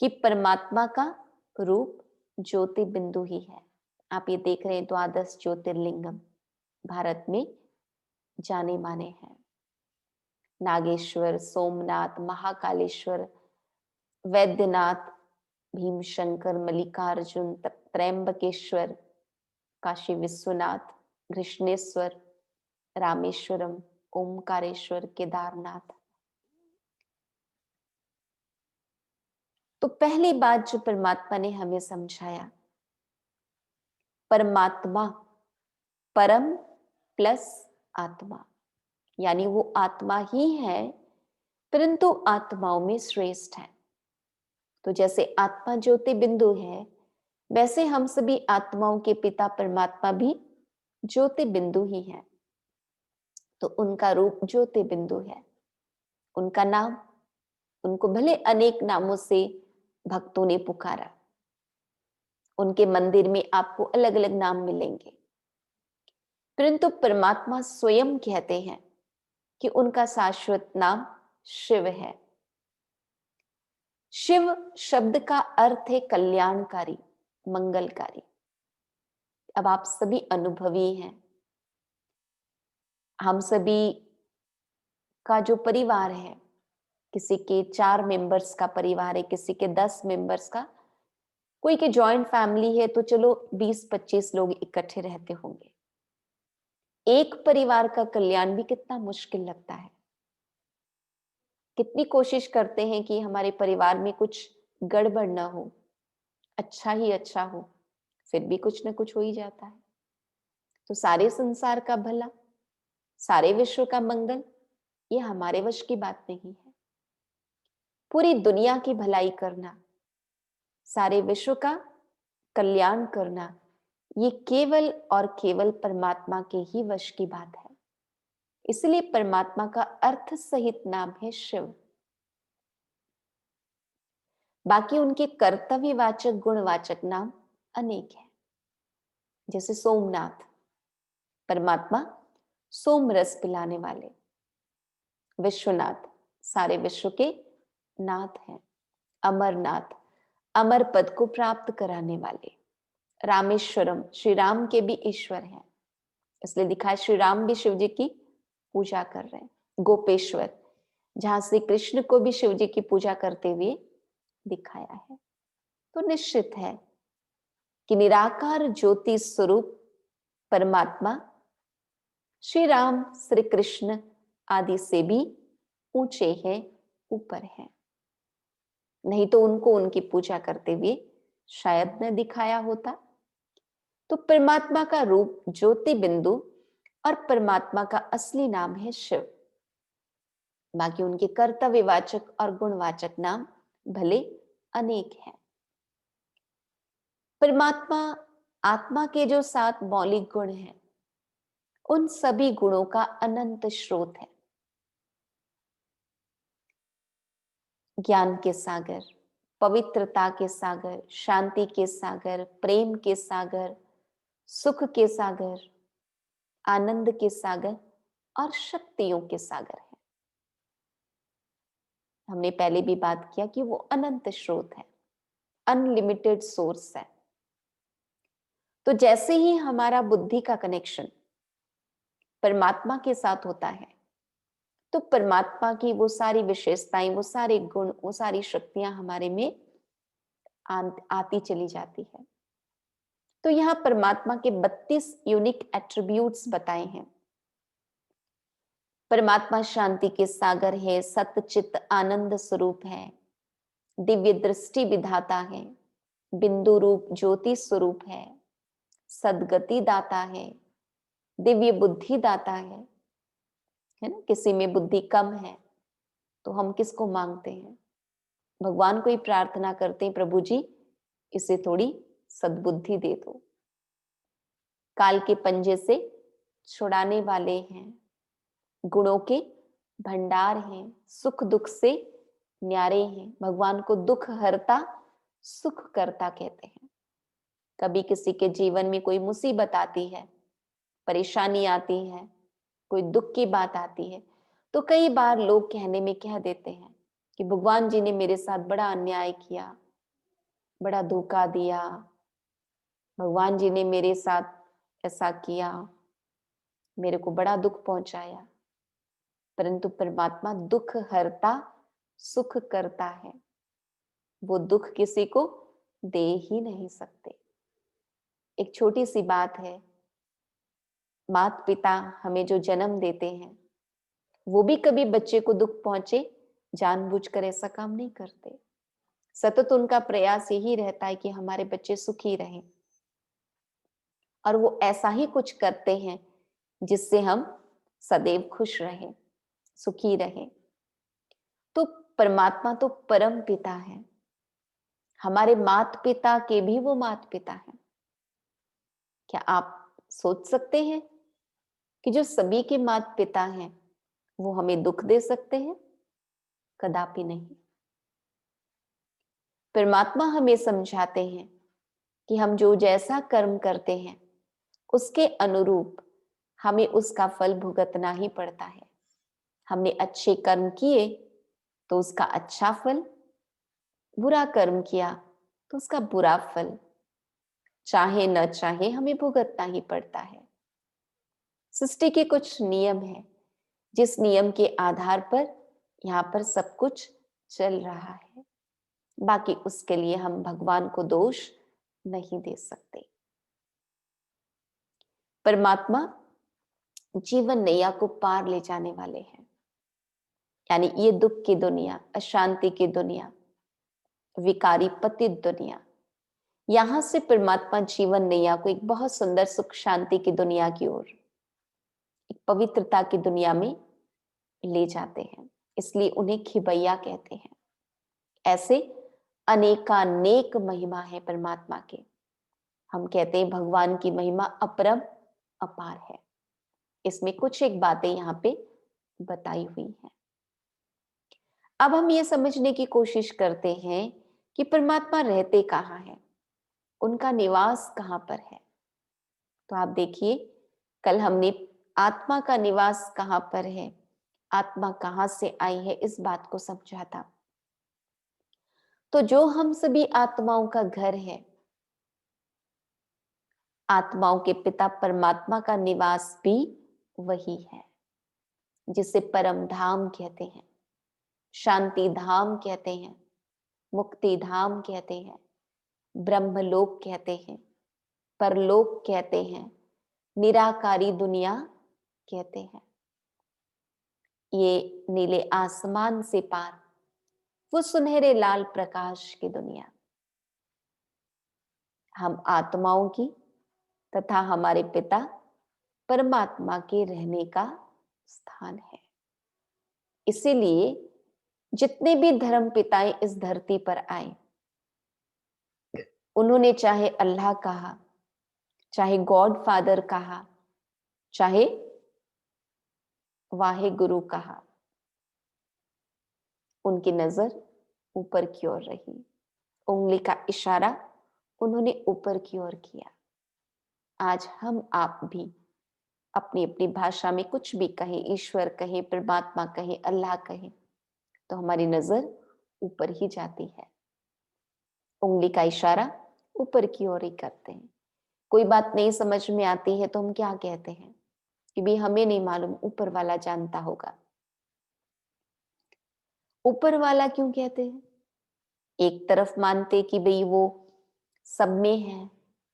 B: कि परमात्मा का रूप ज्योति बिंदु ही है। आप ये देख रहे हैं, द्वादश ज्योतिर्लिंगम भारत में जाने माने हैं। नागेश्वर, सोमनाथ, महाकालेश्वर, वैद्यनाथ, भीमशंकर, मल्लिकार्जुन, त्रयंबकेश्वर, काशी विश्वनाथ, कृष्णेश्वर, रामेश्वरम, ओमकारेश्वर, केदारनाथ। तो पहली बात जो परमात्मा ने हमें समझाया, परमात्मा परम प्लस आत्मा, यानी वो आत्मा ही है परंतु आत्माओं में श्रेष्ठ है। तो जैसे आत्मा ज्योति बिंदु है, वैसे हम सभी आत्माओं के पिता परमात्मा भी ज्योति बिंदु ही है। तो उनका रूप ज्योति बिंदु है। उनका नाम, उनको भले अनेक नामों से भक्तों ने पुकारा, उनके मंदिर में आपको अलग अलग नाम मिलेंगे, परंतु परमात्मा स्वयं कहते हैं कि उनका शाश्वत नाम शिव है। शिव शब्द का अर्थ है कल्याणकारी, मंगलकारी। अब आप सभी अनुभवी हैं, हम सभी का जो परिवार है, किसी के 4 मेंबर्स का परिवार है, किसी के 10 मेंबर्स का, कोई के जॉइंट फैमिली है तो चलो 20-25 लोग इकट्ठे रहते होंगे। एक परिवार का कल्याण भी कितना मुश्किल लगता है। कितनी कोशिश करते हैं कि हमारे परिवार में कुछ गड़बड़ ना हो, अच्छा ही अच्छा हो, फिर भी कुछ ना कुछ हो ही जाता है। तो सारे संसार का भला, सारे विश्व का मंगल, ये हमारे वश की बात नहीं है। पूरी दुनिया की भलाई करना, सारे विश्व का कल्याण करना, ये केवल और केवल परमात्मा के ही वश की बात है। इसलिए परमात्मा का अर्थ सहित नाम है शिव। बाकी उनके कर्तव्यवाचक गुणवाचक नाम अनेक हैं। जैसे सोमनाथ, परमात्मा सोम रस पिलाने वाले। विश्वनाथ, सारे विश्व के नाथ हैं। अमरनाथ, अमर पद को प्राप्त कराने वाले। रामेश्वरम, श्री राम के भी ईश्वर हैं, इसलिए दिखा है श्री राम भी शिव जी की पूजा कर रहे हैं। गोपेश्वर, जहां श्री कृष्ण को भी शिव जी की पूजा करते हुए दिखाया है। तो निश्चित है कि निराकार ज्योति स्वरूप परमात्मा श्री राम, श्री कृष्ण आदि से भी ऊंचे हैं, ऊपर हैं। नहीं तो उनको उनकी पूजा करते हुए शायद न दिखाया होता। तो परमात्मा का रूप ज्योति बिंदु और परमात्मा का असली नाम है शिव। बाकी उनके कर्तव्यवाचक और गुणवाचक नाम भले अनेक हैं। परमात्मा आत्मा के जो 7 मौलिक गुण हैं, उन सभी गुणों का अनंत स्रोत है। ज्ञान के सागर, पवित्रता के सागर, शांति के सागर, प्रेम के सागर, सुख के सागर, आनंद के सागर और शक्तियों के सागर है। हमने पहले भी बात किया कि वो अनंत स्रोत है, अनलिमिटेड सोर्स है। तो जैसे ही हमारा बुद्धि का कनेक्शन परमात्मा के साथ होता है, तो परमात्मा की वो सारी विशेषताएं, वो सारे गुण, वो सारी शक्तियां हमारे में आती चली जाती है। तो यहाँ परमात्मा के 32 यूनिक एट्रीब्यूट्स बताए हैं। परमात्मा शांति के सागर है, सतचित आनंद स्वरूप है, दिव्य दृष्टि विधाता है, बिंदु रूप ज्योति स्वरूप है, सदगति दाता है, दिव्य बुद्धि दाता है ना। किसी में बुद्धि कम है तो हम किसको मांगते हैं? भगवान को ही प्रार्थना करते हैं, प्रभु जी इसे थोड़ी सद्बुद्धि दे दो। काल के पंजे से छुड़ाने वाले हैं, गुणों के भंडार हैं, सुख दुख से न्यारे हैं। भगवान को दुख हरता सुख करता कहते हैं। कभी किसी के जीवन में कोई मुसीबत आती है, परेशानी आती है, कोई दुख की बात आती है, तो कई बार लोग कहने में कह देते हैं कि भगवान जी ने मेरे साथ बड़ा अन्याय किया, बड़ा धोखा दिया, भगवान जी ने मेरे साथ ऐसा किया, मेरे को बड़ा दुख पहुंचाया। परंतु परमात्मा दुख हरता सुख करता है। वो दुख किसी को दे ही नहीं सकते। एक छोटी सी बात है, माता पिता हमें जो जन्म देते हैं, वो भी कभी बच्चे को दुख पहुंचे जानबूझकर ऐसा काम नहीं करते। सतत उनका प्रयास यही रहता है कि हमारे बच्चे सुखी रहें, और वो ऐसा ही कुछ करते हैं जिससे हम सदैव खुश रहें, सुखी रहें। तो परमात्मा तो परम पिता है, हमारे माता पिता के भी वो माता पिता हैं। क्या आप सोच सकते हैं कि जो सभी के माता पिता हैं वो हमें दुख दे सकते हैं? कदापि नहीं। परमात्मा हमें समझाते हैं कि हम जो जैसा कर्म करते हैं उसके अनुरूप हमें उसका फल भुगतना ही पड़ता है। हमने अच्छे कर्म किए तो उसका अच्छा फल, बुरा कर्म किया तो उसका बुरा फल, चाहे न चाहे हमें भुगतना ही पड़ता है। सृष्टि के कुछ नियम है, जिस नियम के आधार पर यहाँ पर सब कुछ चल रहा है। बाकी उसके लिए हम भगवान को दोष नहीं दे सकते। परमात्मा जीवन नैया को पार ले जाने वाले हैं। यानी ये दुख की दुनिया, अशांति की दुनिया, विकारी पतित दुनिया, यहां से परमात्मा जीवन नैया को एक बहुत सुंदर सुख शांति की दुनिया की ओर, एक पवित्रता की दुनिया में ले जाते हैं। इसलिए उन्हें खिबैया कहते हैं। ऐसे अनेकानेक महिमा है परमात्मा के। हम कहते हैं भगवान की महिमा अपरम अपार है। इसमें कुछ एक बातें यहाँ पे बताई हुई हैं। अब हम ये समझने की कोशिश करते हैं कि परमात्मा रहते कहाँ हैं, उनका निवास कहाँ पर है। तो आप देखिए, कल हमने आत्मा का निवास कहाँ पर है, आत्मा कहाँ से आई है, इस बात को समझा था। तो जो हम सभी आत्माओं का घर है, आत्माओं के पिता परमात्मा का निवास भी वही है, जिसे परम धाम कहते हैं, शांति धाम कहते हैं, मुक्ति धाम कहते हैं, ब्रह्मलोक कहते हैं, परलोक कहते हैं, निराकारी दुनिया कहते हैं। ये नीले आसमान से पार वो सुनहरे लाल प्रकाश की दुनिया हम आत्माओं की तथा हमारे पिता परमात्मा के रहने का स्थान है। इसीलिए जितने भी धर्म पिताएं इस धरती पर आए, उन्होंने चाहे अल्लाह कहा, चाहे गॉड फादर कहा, चाहे वाहे गुरु कहा, उनकी नजर ऊपर की ओर रही। उंगली का इशारा उन्होंने ऊपर की ओर किया। आज हम आप भी अपनी अपनी भाषा में कुछ भी कहें, ईश्वर कहें, परमात्मा कहें, अल्लाह कहें, तो हमारी नजर ऊपर ही जाती है। उंगली का इशारा ऊपर की ओर ही करते हैं। कोई बात नहीं समझ में आती है तो हम क्या कहते हैं कि भी हमें नहीं मालूम, ऊपर वाला जानता होगा। ऊपर वाला क्यों कहते हैं? एक तरफ मानते कि भाई वो सब में है,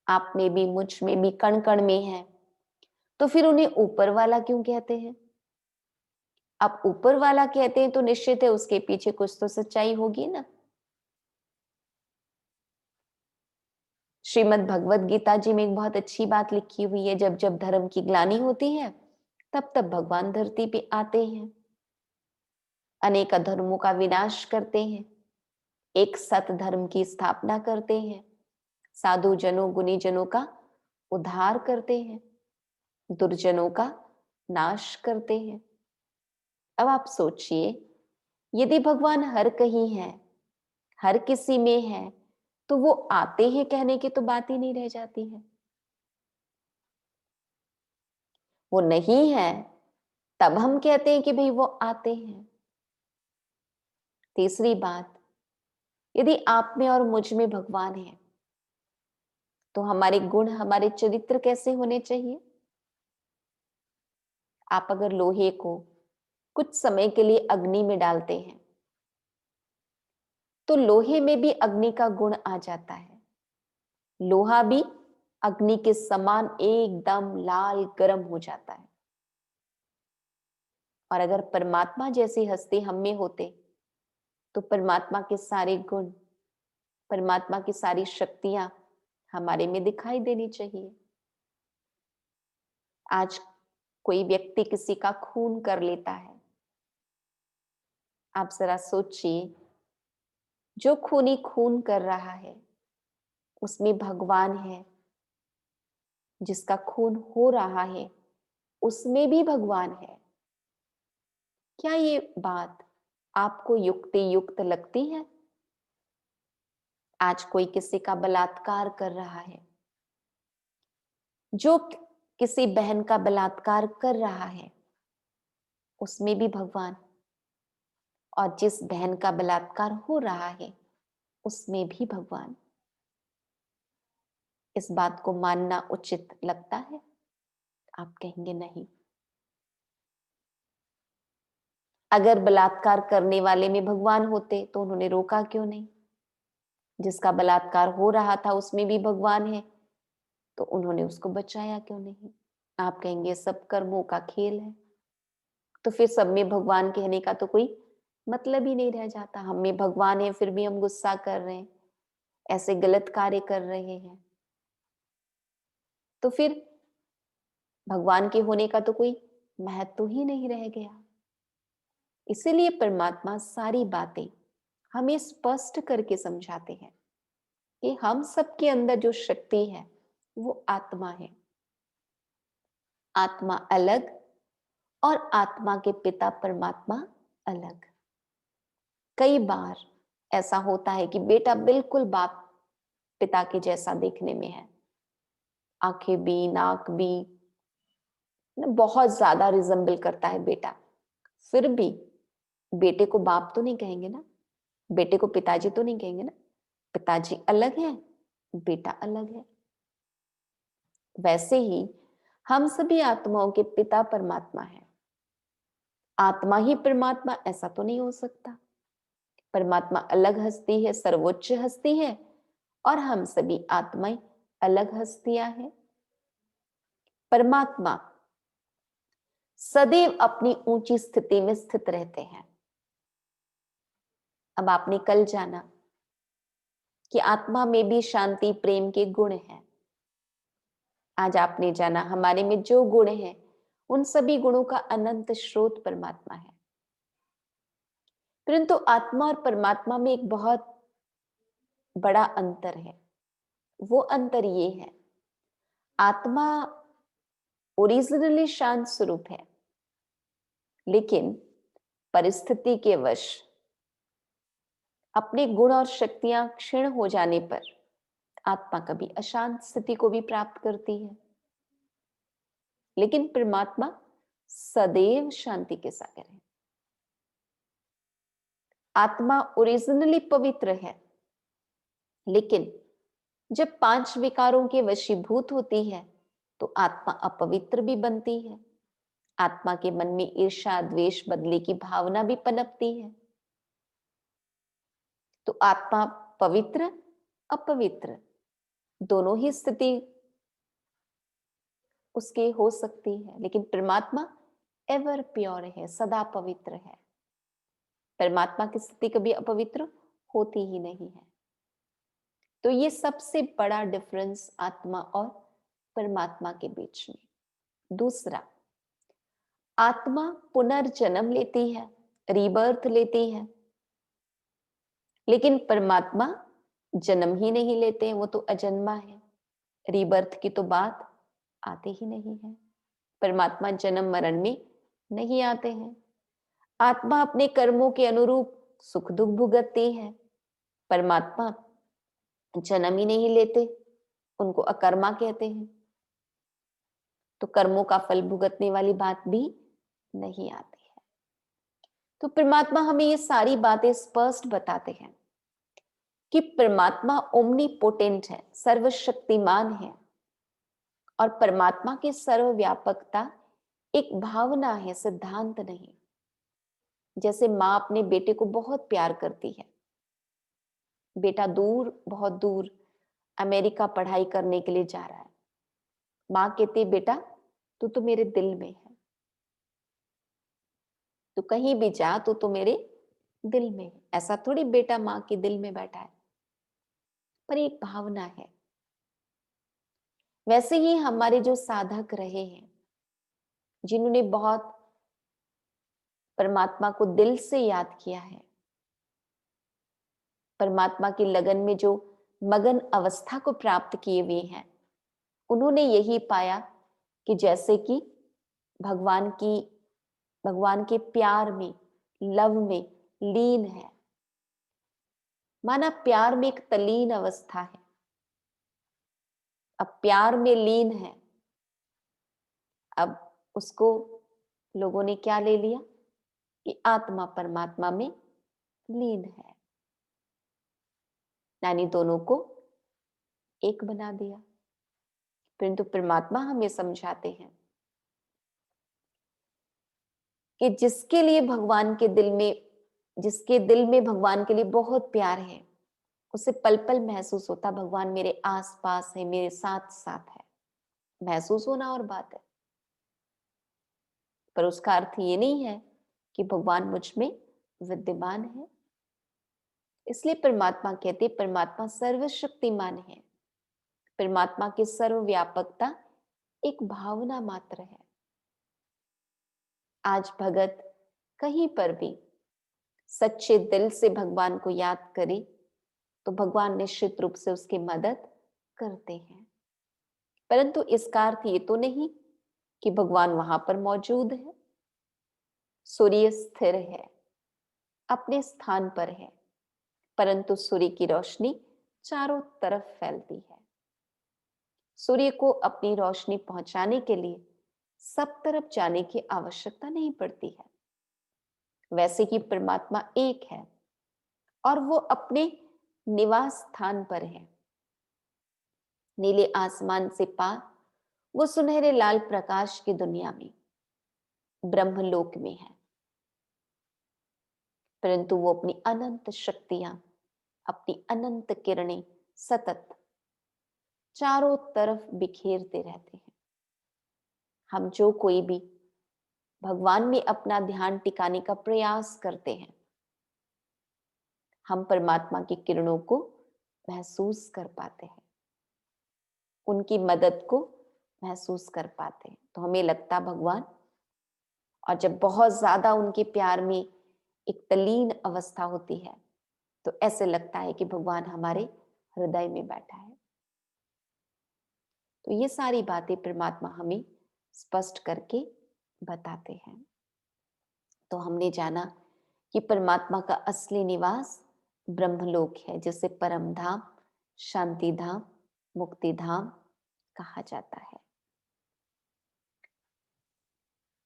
B: आप में भी, मुझ में भी, कण कण में है, तो फिर उन्हें ऊपर वाला क्यों कहते हैं? अब ऊपर वाला कहते हैं तो निश्चित है उसके पीछे कुछ तो सच्चाई होगी ना। श्रीमद् भगवत गीता जी में एक बहुत अच्छी बात लिखी हुई है, जब जब धर्म की ग्लानि होती है तब तब भगवान धरती पे आते हैं, अनेक धर्मों का विनाश करते हैं। एक सत धर्म की स्थापना करते हैं, साधु जनों गुणी जनों का उद्धार करते हैं, दुर्जनों का नाश करते हैं। अब आप सोचिए, यदि भगवान हर कहीं है, हर किसी में है, तो वो आते हैं कहने की तो बात ही नहीं रह जाती है। वो नहीं है तब हम कहते हैं कि भाई वो आते हैं। तीसरी बात, यदि आप में और मुझ में भगवान है, तो हमारे गुण, हमारे चरित्र कैसे होने चाहिए? आप अगर लोहे को कुछ समय के लिए अग्नि में डालते हैं, तो लोहे में भी अग्नि का गुण आ जाता है। लोहा भी अग्नि के समान एकदम लाल गरम हो जाता है। और अगर परमात्मा जैसी हस्ती हम में होते, तो परमात्मा के सारे गुण, परमात्मा की सारी शक्तियां हमारे में दिखाई देनी चाहिए। आज कोई व्यक्ति किसी का खून कर लेता है, आप जरा सोचिए, जो खूनी खून कर रहा है उसमें भगवान है, जिसका खून हो रहा है उसमें भी भगवान है। क्या ये बात आपको युक्ति युक्त लगती है? आज कोई किसी का बलात्कार कर रहा है, जो किसी बहन का बलात्कार कर रहा है उसमें भी भगवान, और जिस बहन का बलात्कार हो रहा है उसमें भी भगवान। इस बात को मानना उचित लगता है? आप कहेंगे नहीं। अगर बलात्कार करने वाले में भगवान होते तो उन्होंने रोका क्यों नहीं? जिसका बलात्कार हो रहा था उसमें भी भगवान है, तो उन्होंने उसको बचाया क्यों नहीं? आप कहेंगे सब कर्मों का खेल है, तो फिर सब में भगवान कहने का तो कोई मतलब ही नहीं रह जाता। हम में भगवान है फिर भी हम गुस्सा कर रहे हैं, ऐसे गलत कार्य कर रहे हैं, तो फिर भगवान के होने का तो कोई महत्व ही नहीं रह गया। इसीलिए परमात्मा सारी बातें हमें स्पष्ट करके समझाते हैं कि हम सबके अंदर जो शक्ति है वो आत्मा है। आत्मा अलग और आत्मा के पिता परमात्मा अलग। कई बार ऐसा होता है कि बेटा बिल्कुल बाप पिता के जैसा देखने में है, आंखें भी, नाक भी, बहुत ज्यादा रिजेंबल करता है बेटा, फिर भी बेटे को बाप तो नहीं कहेंगे ना, बेटे को पिताजी तो नहीं कहेंगे ना। पिताजी अलग है, बेटा अलग है। वैसे ही हम सभी आत्माओं के पिता परमात्मा है। आत्मा ही परमात्मा ऐसा तो नहीं हो सकता। परमात्मा अलग हस्ती है, सर्वोच्च हस्ती है, और हम सभी आत्माएं अलग हस्तियां हैं। परमात्मा सदैव अपनी ऊंची स्थिति में स्थित रहते हैं। अब आपने कल जाना कि आत्मा में भी शांति प्रेम के गुण हैं। आज आपने जाना हमारे में जो गुण हैं उन सभी गुणों का अनंत स्रोत परमात्मा है। परंतु आत्मा और परमात्मा में एक बहुत बड़ा अंतर है। वो अंतर ये है, आत्मा ओरिजिनली शांत स्वरूप है, लेकिन परिस्थिति के वश अपने गुण और शक्तियां क्षीण हो जाने पर आत्मा कभी अशांत स्थिति को भी प्राप्त करती है। लेकिन परमात्मा सदैव शांति के सागर है। आत्मा ओरिजिनली पवित्र है, लेकिन जब पांच विकारों के वशीभूत होती है तो आत्मा अपवित्र भी बनती है। आत्मा के मन में ईर्ष्या, द्वेष, बदले की भावना भी पनपती है। तो आत्मा पवित्र, अपवित्र दोनों ही स्थिति उसके हो सकती है, लेकिन परमात्मा एवर प्योर है, सदा पवित्र है। परमात्मा की स्थिति कभी अपवित्र होती ही नहीं है। तो ये सबसे बड़ा डिफरेंस आत्मा और परमात्मा के बीच में। दूसरा, आत्मा पुनर्जन्म लेती है, रीबर्थ लेती है, लेकिन परमात्मा जन्म ही नहीं लेते हैं, वो तो अजन्मा है। रीबर्थ की तो बात आते ही नहीं है। परमात्मा जन्म मरण में नहीं आते हैं। आत्मा अपने कर्मों के अनुरूप सुख दुख भुगतती है। परमात्मा जन्म ही नहीं लेते, उनको अकर्मा कहते हैं। तो कर्मों का फल भुगतने वाली बात भी नहीं आती है। तो परमात्मा हमें ये सारी बातें स्पष्ट बताते हैं कि परमात्मा ओमनीपोटेंट है, सर्वशक्तिमान है। और परमात्मा की सर्वव्यापकता एक भावना है, सिद्धांत नहीं। जैसे माँ अपने बेटे को बहुत प्यार करती है। बेटा दूर, बहुत दूर अमेरिका पढ़ाई करने के लिए जा रहा है। माँ कहती, बेटा तू तो मेरे दिल में है, तू कहीं भी जा, तू तो मेरे दिल में है। ऐसा थोड़ी बेटा माँ के दिल में बैठा है, पर एक भावना है। वैसे ही हमारे जो साधक रहे हैं, जिन्होंने बहुत परमात्मा को दिल से याद किया है, परमात्मा की लगन में जो मगन अवस्था को प्राप्त किए हुए हैं, उन्होंने यही पाया कि जैसे कि भगवान के प्यार में, लव में लीन है। माना प्यार में एक तल्लीन अवस्था है। अब प्यार में लीन है, अब उसको लोगों ने क्या ले लिया कि आत्मा परमात्मा में लीन है, यानी दोनों को एक बना दिया। परंतु परमात्मा हमें समझाते हैं कि जिसके लिए भगवान के दिल में, जिसके दिल में भगवान के लिए बहुत प्यार है, उसे पल पल महसूस होता भगवान मेरे आस पास है, मेरे साथ साथ है। महसूस होना और बात है, पर उसका अर्थ ये नहीं है कि भगवान मुझ में विद्यमान है। इसलिए परमात्मा कहते, परमात्मा सर्वशक्तिमान है। परमात्मा की सर्वव्यापकता एक भावना मात्र है। आज भगत कहीं पर भी सच्चे दिल से भगवान को याद करे तो भगवान निश्चित रूप से उसकी मदद करते हैं। परंतु इसका अर्थ ये तो नहीं कि भगवान वहां पर मौजूद है। सूर्य स्थिर है, अपने स्थान पर है, परंतु सूर्य की रोशनी चारों तरफ फैलती है। सूर्य को अपनी रोशनी पहुंचाने के लिए सब तरफ जाने की आवश्यकता नहीं पड़ती है। वैसे कि परमात्मा एक है और वो अपने निवास स्थान पर है। नीले आसमान से पार वो सुनहरे लाल प्रकाश की दुनिया में, ब्रह्मलोक में है। परंतु वो अपनी अनंत शक्तियां, अपनी अनंत किरणें सतत चारों तरफ बिखेरते रहते हैं। हम जो कोई भी भगवान में अपना ध्यान टिकाने का प्रयास करते हैं, हम परमात्मा की किरणों को महसूस कर पाते हैं, उनकी मदद को महसूस कर पाते हैं। तो हमें लगता भगवान, और जब बहुत ज्यादा उनके प्यार में एक तल्लीन अवस्था होती है तो ऐसे लगता है कि भगवान हमारे हृदय में बैठा है। तो ये सारी बातें परमात्मा हमें स्पष्ट करके बताते हैं। तो हमने जाना कि परमात्मा का असली निवास ब्रह्मलोक है, जिसे परम धाम, शांति धाम, मुक्ति धाम कहा जाता है।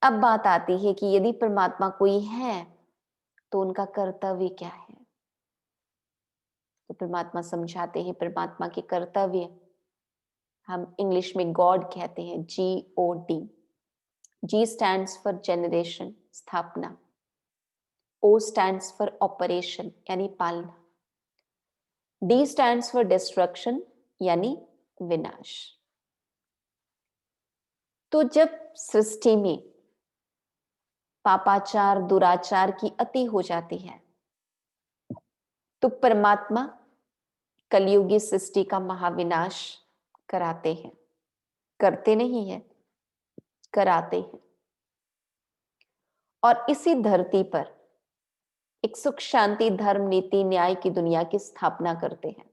B: अब बात आती है कि यदि परमात्मा कोई है तो उनका कर्तव्य क्या है। तो परमात्मा समझाते हैं परमात्मा के कर्तव्य, हम इंग्लिश में गॉड कहते हैं, GOD। G stands for generation, स्थापना। O स्टैंड्स फॉर ऑपरेशन, यानी पालना। D स्टैंड्स फॉर डिस्ट्रक्शन, यानी विनाश। तो जब सृष्टि में पापाचार, दुराचार की अति हो जाती है तो परमात्मा कलयुगी सृष्टि का महाविनाश कराते हैं। करते नहीं है, कराते हैं। और इसी धरती पर एक सुख शांति धर्म नीति न्याय की दुनिया की स्थापना करते हैं,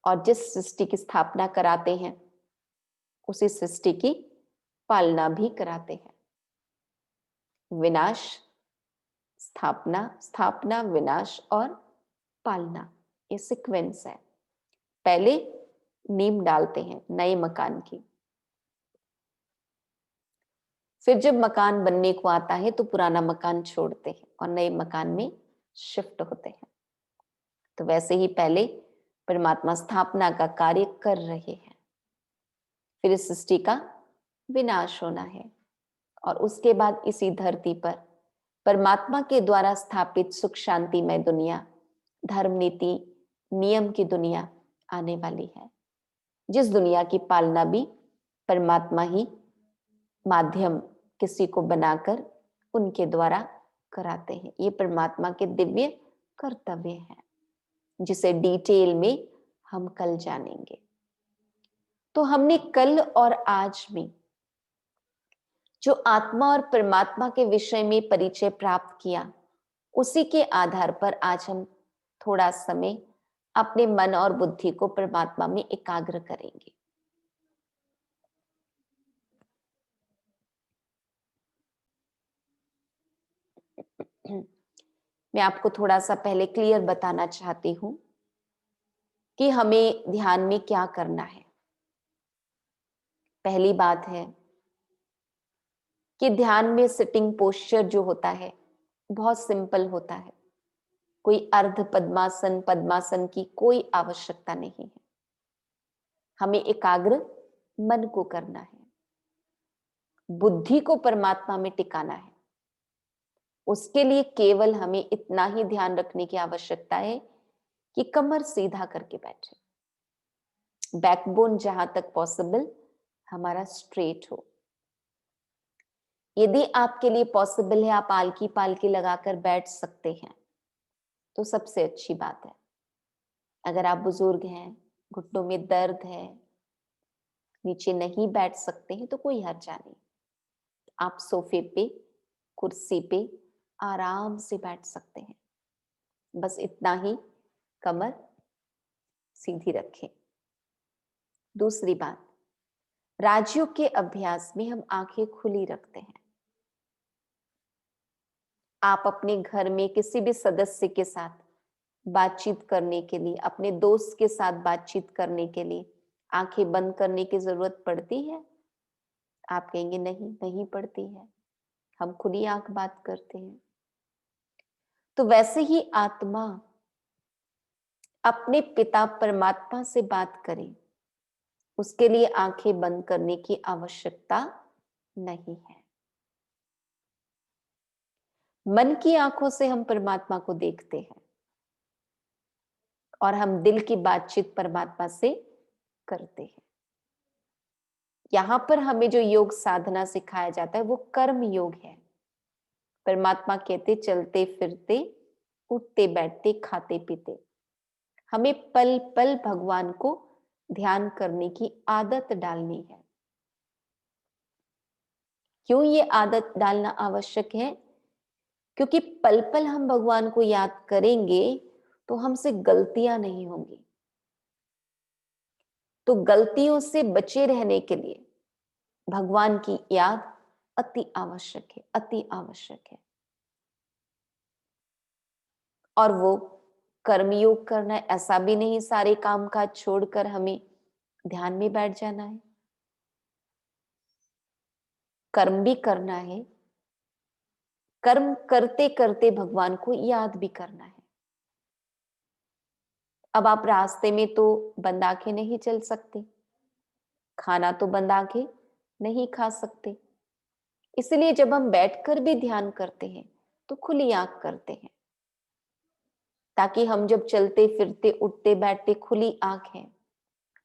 B: और जिस सृष्टि की स्थापना कराते हैं उसी सृष्टि की पालना भी कराते हैं। विनाश, स्थापना, स्थापना, विनाश और पालना, ये सीक्वेंस है। पहले नींव डालते हैं नए मकान की, फिर जब मकान बनने को आता है तो पुराना मकान छोड़ते हैं और नए मकान में शिफ्ट होते हैं। तो वैसे ही पहले परमात्मा स्थापना का कार्य कर रहे हैं, फिर इस सृष्टि का विनाश होना है, और उसके बाद इसी धरती पर परमात्मा के द्वारा स्थापित सुख शांतिमय दुनिया, धर्म नीति नियम की दुनिया आने वाली है, जिस दुनिया की पालना भी परमात्मा ही माध्यम किसी को बनाकर उनके द्वारा कराते हैं। ये परमात्मा के दिव्य कर्तव्य है, जिसे डिटेल में हम कल जानेंगे। तो हमने कल और आज में जो आत्मा और परमात्मा के विषय में परिचय प्राप्त किया, उसी के आधार पर आज हम थोड़ा समय अपने मन और बुद्धि को परमात्मा में एकाग्र करेंगे। मैं आपको थोड़ा सा पहले क्लियर बताना चाहती हूं कि हमें ध्यान में क्या करना है। पहली बात है कि ध्यान में सिटिंग पोस्चर जो होता है बहुत सिंपल होता है। कोई अर्ध पद्मासन पद्मासन की कोई आवश्यकता नहीं है। हमें एकाग्र मन को करना है, बुद्धि को परमात्मा में टिकाना है। उसके लिए केवल हमें इतना ही ध्यान रखने की आवश्यकता है कि कमर सीधा करके बैठे, बैकबोन जहां तक पॉसिबल हमारा स्ट्रेट हो। यदि आपके लिए पॉसिबल है आप आलकी पालकी लगाकर बैठ सकते हैं तो सबसे अच्छी बात है। अगर आप बुजुर्ग हैं, घुटनों में दर्द है, नीचे नहीं बैठ सकते हैं तो कोई हर्जा नहीं, आप सोफे पे कुर्सी पे आराम से बैठ सकते हैं। बस इतना ही, कमर सीधी रखें। दूसरी बात, राजयोग के अभ्यास में हम आंखें खुली रखते हैं। आप अपने घर में किसी भी सदस्य के साथ बातचीत करने के लिए, अपने दोस्त के साथ बातचीत करने के लिए आंखें बंद करने की जरूरत पड़ती है? आप कहेंगे नहीं, नहीं पड़ती है, हम खुली आंख बात करते हैं। तो वैसे ही आत्मा अपने पिता परमात्मा से बात करे, उसके लिए आंखें बंद करने की आवश्यकता नहीं है। मन की आंखों से हम परमात्मा को देखते हैं और हम दिल की बातचीत परमात्मा से करते हैं। यहां पर हमें जो योग साधना सिखाया जाता है वो कर्म योग है। परमात्मा कहते चलते फिरते, उठते बैठते, खाते पीते, हमें पल पल भगवान को ध्यान करने की आदत डालनी है। क्यों ये आदत डालना आवश्यक है? क्योंकि पल पल हम भगवान को याद करेंगे तो हमसे गलतियां नहीं होंगी। तो गलतियों से बचे रहने के लिए भगवान की याद अति आवश्यक है, अति आवश्यक है। और वो कर्मयोग करना है, ऐसा भी नहीं सारे काम काज छोड़कर हमें ध्यान में बैठ जाना है। कर्म भी करना है, कर्म करते करते भगवान को याद भी करना है। अब आप रास्ते में तो बंद आंखें नहीं चल सकते, खाना तो बंद आंखें नहीं खा सकते, इसलिए जब हम बैठकर भी ध्यान करते हैं तो खुली आंख करते हैं, ताकि हम जब चलते फिरते उठते बैठते खुली आंख है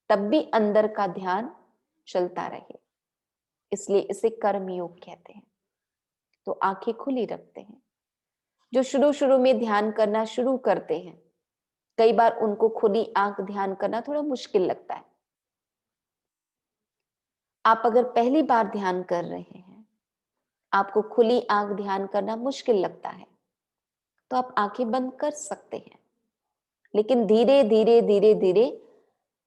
B: तब भी अंदर का ध्यान चलता रहे। इसलिए इसे कर्म योग कहते हैं। तो आंखें खुली रखते हैं। जो शुरू शुरू में ध्यान करना शुरू करते हैं, कई बार उनको खुली आंख ध्यान करना थोड़ा मुश्किल लगता है। आप अगर पहली बार ध्यान कर रहे हैं, आपको खुली आंख ध्यान करना मुश्किल लगता है, तो आप आंखें बंद कर सकते हैं, लेकिन धीरे धीरे धीरे धीरे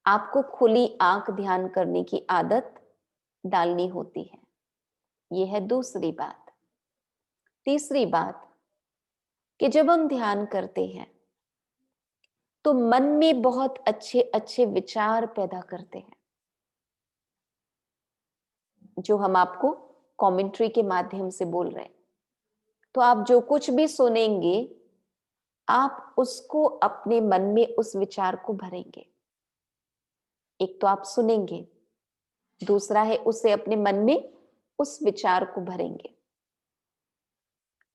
B: आपको खुली आंख ध्यान करने की आदत डालनी होती है। यह है दूसरी बात। तीसरी बात कि जब हम ध्यान करते हैं तो मन में बहुत अच्छे अच्छे विचार पैदा करते हैं, जो हम आपको कमेंट्री के माध्यम से बोल रहे हैं। तो आप जो कुछ भी सुनेंगे, आप उसको अपने मन में उस विचार को भरेंगे। एक तो आप सुनेंगे, दूसरा है उसे अपने मन में उस विचार को भरेंगे।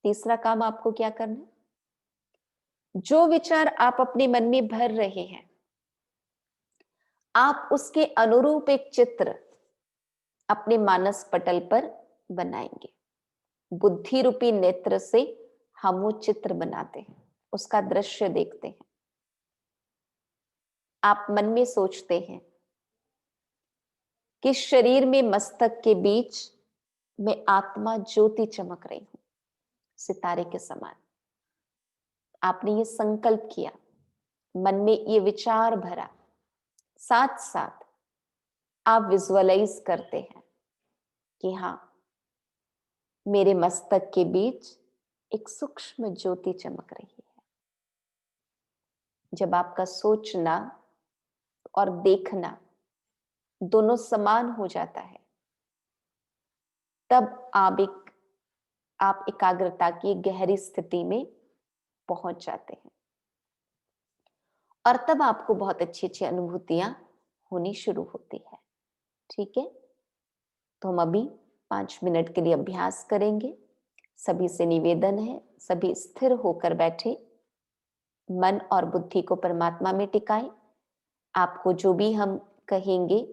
B: तीसरा काम आपको क्या करना है? जो विचार आप अपने मन में भर रहे हैं, आप उसके अनुरूप एक चित्र अपने मानस पटल पर बनाएंगे। बुद्धि रूपी नेत्र से हम वो चित्र बनाते हैं, उसका दृश्य देखते हैं। आप मन में सोचते हैं कि शरीर में मस्तक के बीच में आत्मा ज्योति चमक रही हूं, सितारे के समान। आपने ये संकल्प किया, मन में ये विचार भरा, साथ साथ आप विजुअलाइज करते हैं कि हाँ, मेरे मस्तक के बीच एक सूक्ष्म ज्योति चमक रही है। जब आपका सोचना और देखना दोनों समान हो जाता है, तब आप एकाग्रता की गहरी स्थिति में पहुंच जाते हैं, और तब आपको बहुत अच्छी अच्छी अनुभूतियां होनी शुरू होती है। ठीक है, तो हम अभी 5 मिनट के लिए अभ्यास करेंगे। सभी से निवेदन है, सभी स्थिर होकर बैठे, मन और बुद्धि को परमात्मा में टिकाएं। आपको जो भी हम कहेंगे,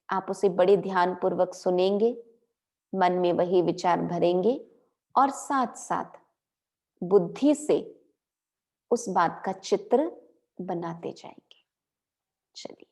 B: आप उसे बड़े ध्यान पूर्वक सुनेंगे, मन में वही विचार भरेंगे और साथ साथ बुद्धि से उस बात का चित्र बनाते जाएंगे। चलिए,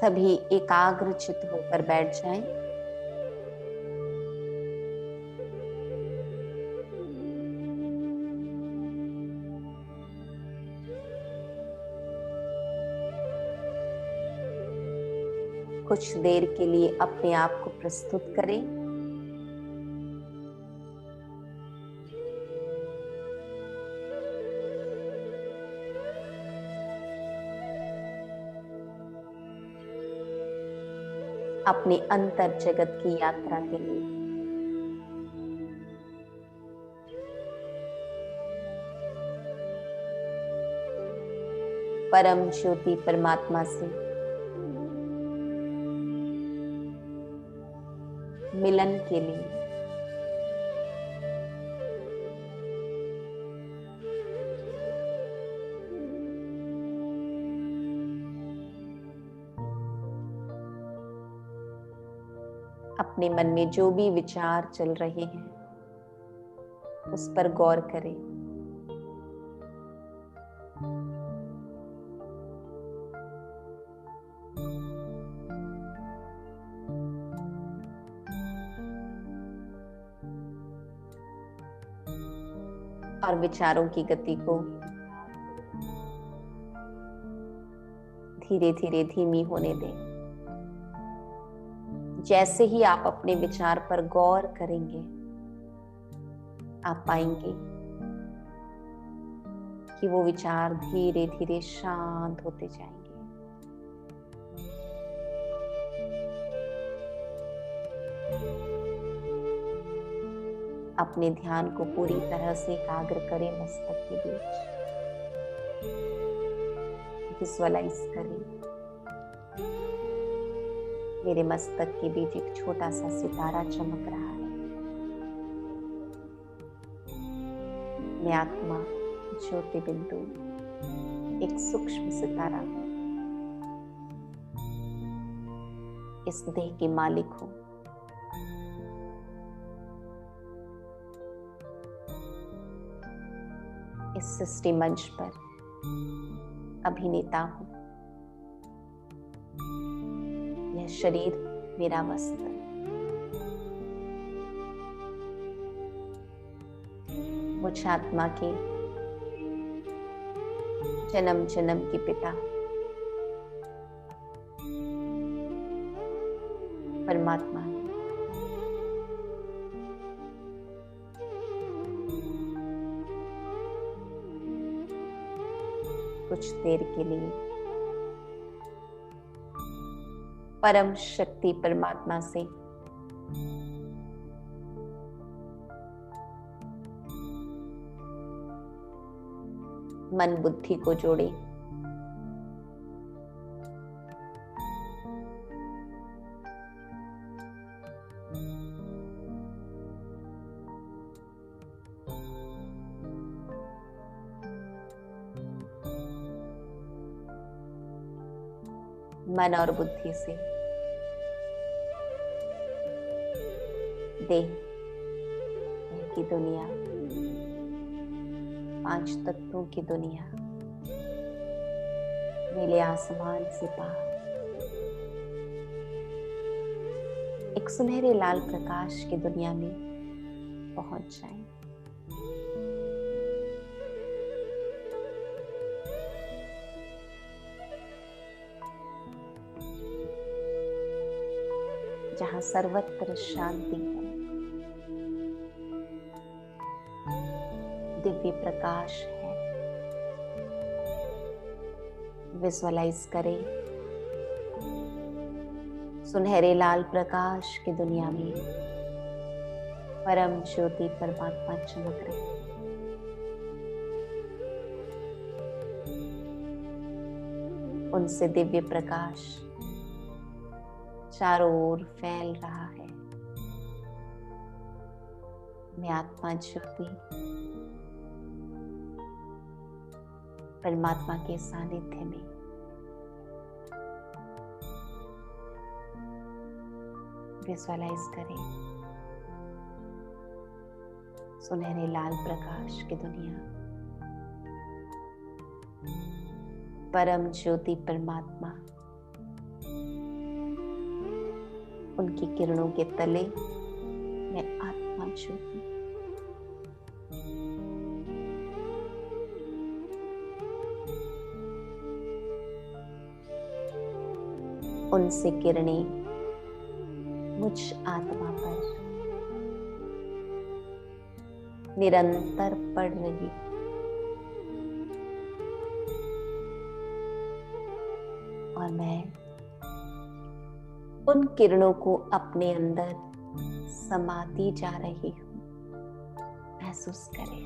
B: सभी एकाग्रचित होकर बैठ जाएं। कुछ देर के लिए अपने आप को प्रस्तुत करें। अपने अंतर जगत की यात्रा के लिए। परम ज्योति परमात्मा से मिलन के लिए। अपने मन में जो भी विचार चल रहे हैं, उस पर गौर करें। और विचारों की गति को धीरे धीरे धीमी होने दें। जैसे ही आप अपने विचार पर गौर करेंगे, आप पाएंगे कि वो विचार धीरे धीरे शांत होते जाएंगे। अपने ध्यान को पूरी तरह से एकाग्र करें मस्तक के बीच। विजुअलाइज करें मेरे मस्तक के बीच एक छोटा सा सितारा चमक रहा है। मैं आत्मा ज्योति बिंदु एक सूक्ष्म सितारा हूं। इस देह की मालिक हूं। इस सृष्टि मंच पर अभिनेता हूं। यह शरीर मेरा वस्त्र। मुझ आत्मा के जन्म जन्म के पिता परमात्मा है। कुछ देर के लिए परम शक्ति परमात्मा से मन बुद्धि को जोड़े। मन और बुद्धि से देह की दुनिया, पांच तत्वों की दुनिया, नीले आसमान से पार एक सुनहरे लाल प्रकाश की दुनिया में पहुंच जाएं। जहां सर्वत्र शांति है, दिव्य प्रकाश है। विजुअलाइज करें सुनहरे लाल प्रकाश की दुनिया में परम ज्योति परमात्मा चमक रहे हैं। उनसे दिव्य प्रकाश चारों ओर फैल रहा है। मैं आत्मा ज्योति परमात्मा के सानिध्य में विजुअलाइज करें सुनहरे लाल प्रकाश की दुनिया, परम ज्योति परमात्मा उनकी किरणों के तले मैं आत्मा ज्योति। उनसे किरणें मुझ आत्मा पर निरंतर पड़ रही। और मैं उन किरणों को अपने अंदर समाती जा रही हूं। महसूस करें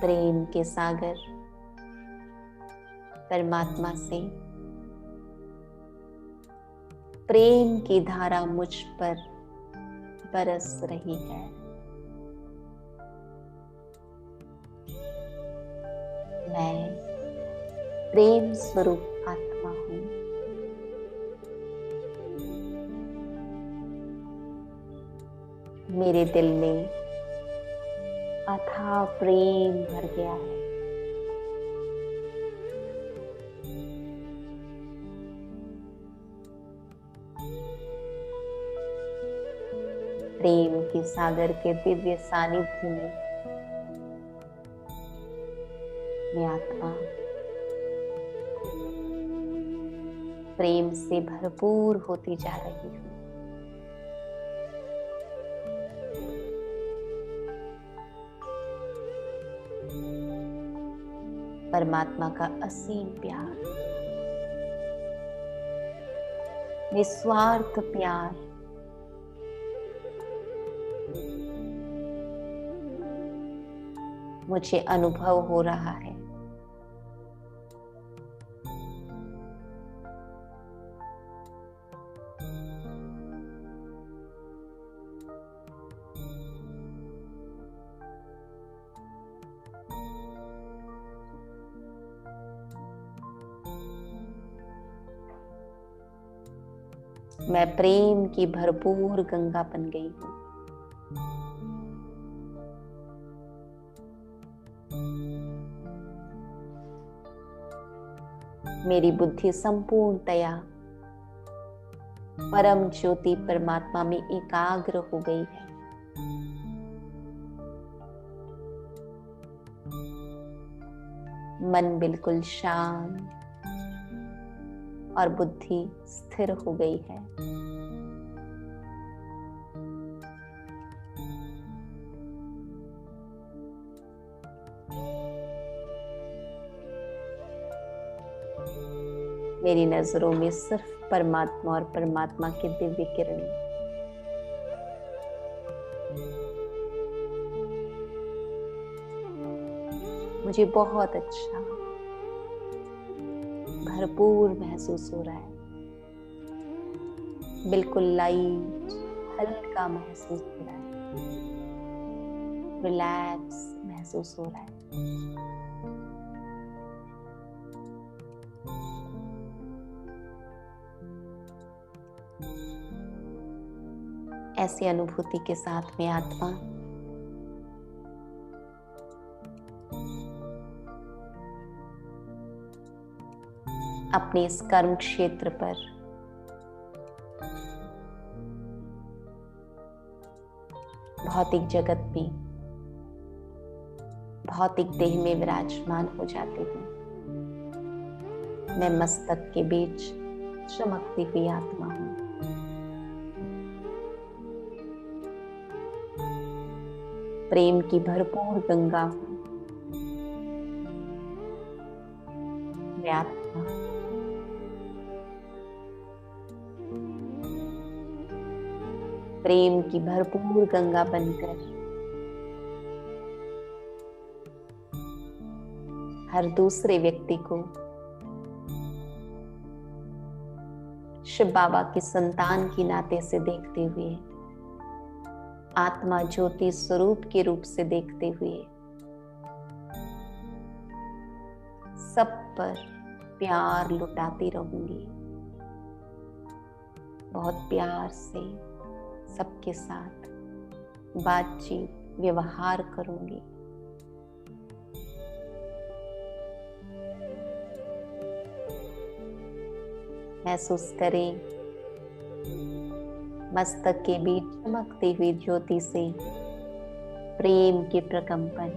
B: प्रेम के सागर परमात्मा से प्रेम की धारा मुझ पर बरस रही है। मैं प्रेम स्वरूप आत्मा हूं। मेरे दिल में अथाह प्रेम भर गया है। प्रेम के सागर के दिव्य सानिध्य में मैं आत्मा प्रेम से भरपूर होती जा रही हूं। परमात्मा का असीम प्यार निस्वार्थ प्यार मुझे अनुभव हो रहा है। मैं प्रेम की भरपूर गंगा बन गई हूँ। मेरी बुद्धि संपूर्णतया परम ज्योति परमात्मा में एकाग्र हो गई है। मन बिल्कुल शांत और बुद्धि स्थिर हो गई है। मेरी नजरों में सिर्फ परमात्मा और परमात्मा की दिव्य किरणें। मुझे बहुत अच्छा भरपूर महसूस हो रहा है। बिल्कुल लाइट हल्का महसूस हो रहा है। रिलैक्स महसूस हो रहा है। ऐसी अनुभूति के साथ में आत्मा अपने इस कर्म क्षेत्र पर भौतिक जगत में भौतिक देह में विराजमान हो जाती हूँ। मैं मस्तक के बीच चमकती हुई आत्मा हूँ। प्रेम की भरपूर गंगा हूँ। मैं आत्मा प्रेम की भरपूर गंगा बनकर हर दूसरे व्यक्ति को शिव बाबा की संतान की नाते से देखते हुए, आत्मा ज्योति स्वरूप के रूप से देखते हुए सब पर प्यार लुटाती रहूंगी। बहुत प्यार से सबके साथ बातचीत व्यवहार करूंगी। महसूस करें मस्तक के बीच चमकती हुई ज्योति से प्रेम के प्रकंपन।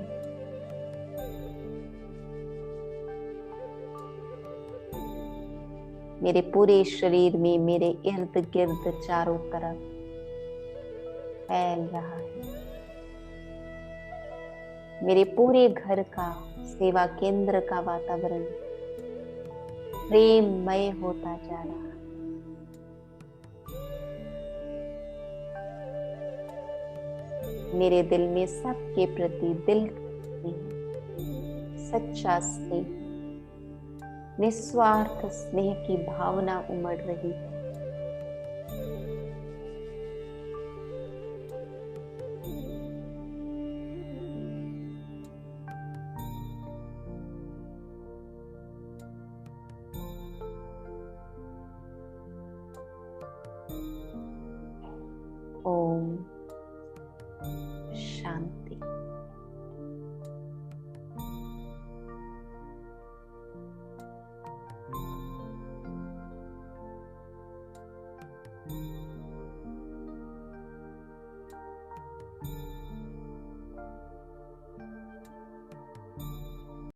B: मेरे पूरे शरीर में, मेरे इर्द गिर्द चारों तरफ फैल रहा है। मेरे पूरे घर का, सेवा केंद्र का वातावरण प्रेममय होता जा रहा है। मेरे दिल में सबके प्रति दिल सच्चा स्नेह, निस्वार्थ स्नेह की भावना उमड़ रही है।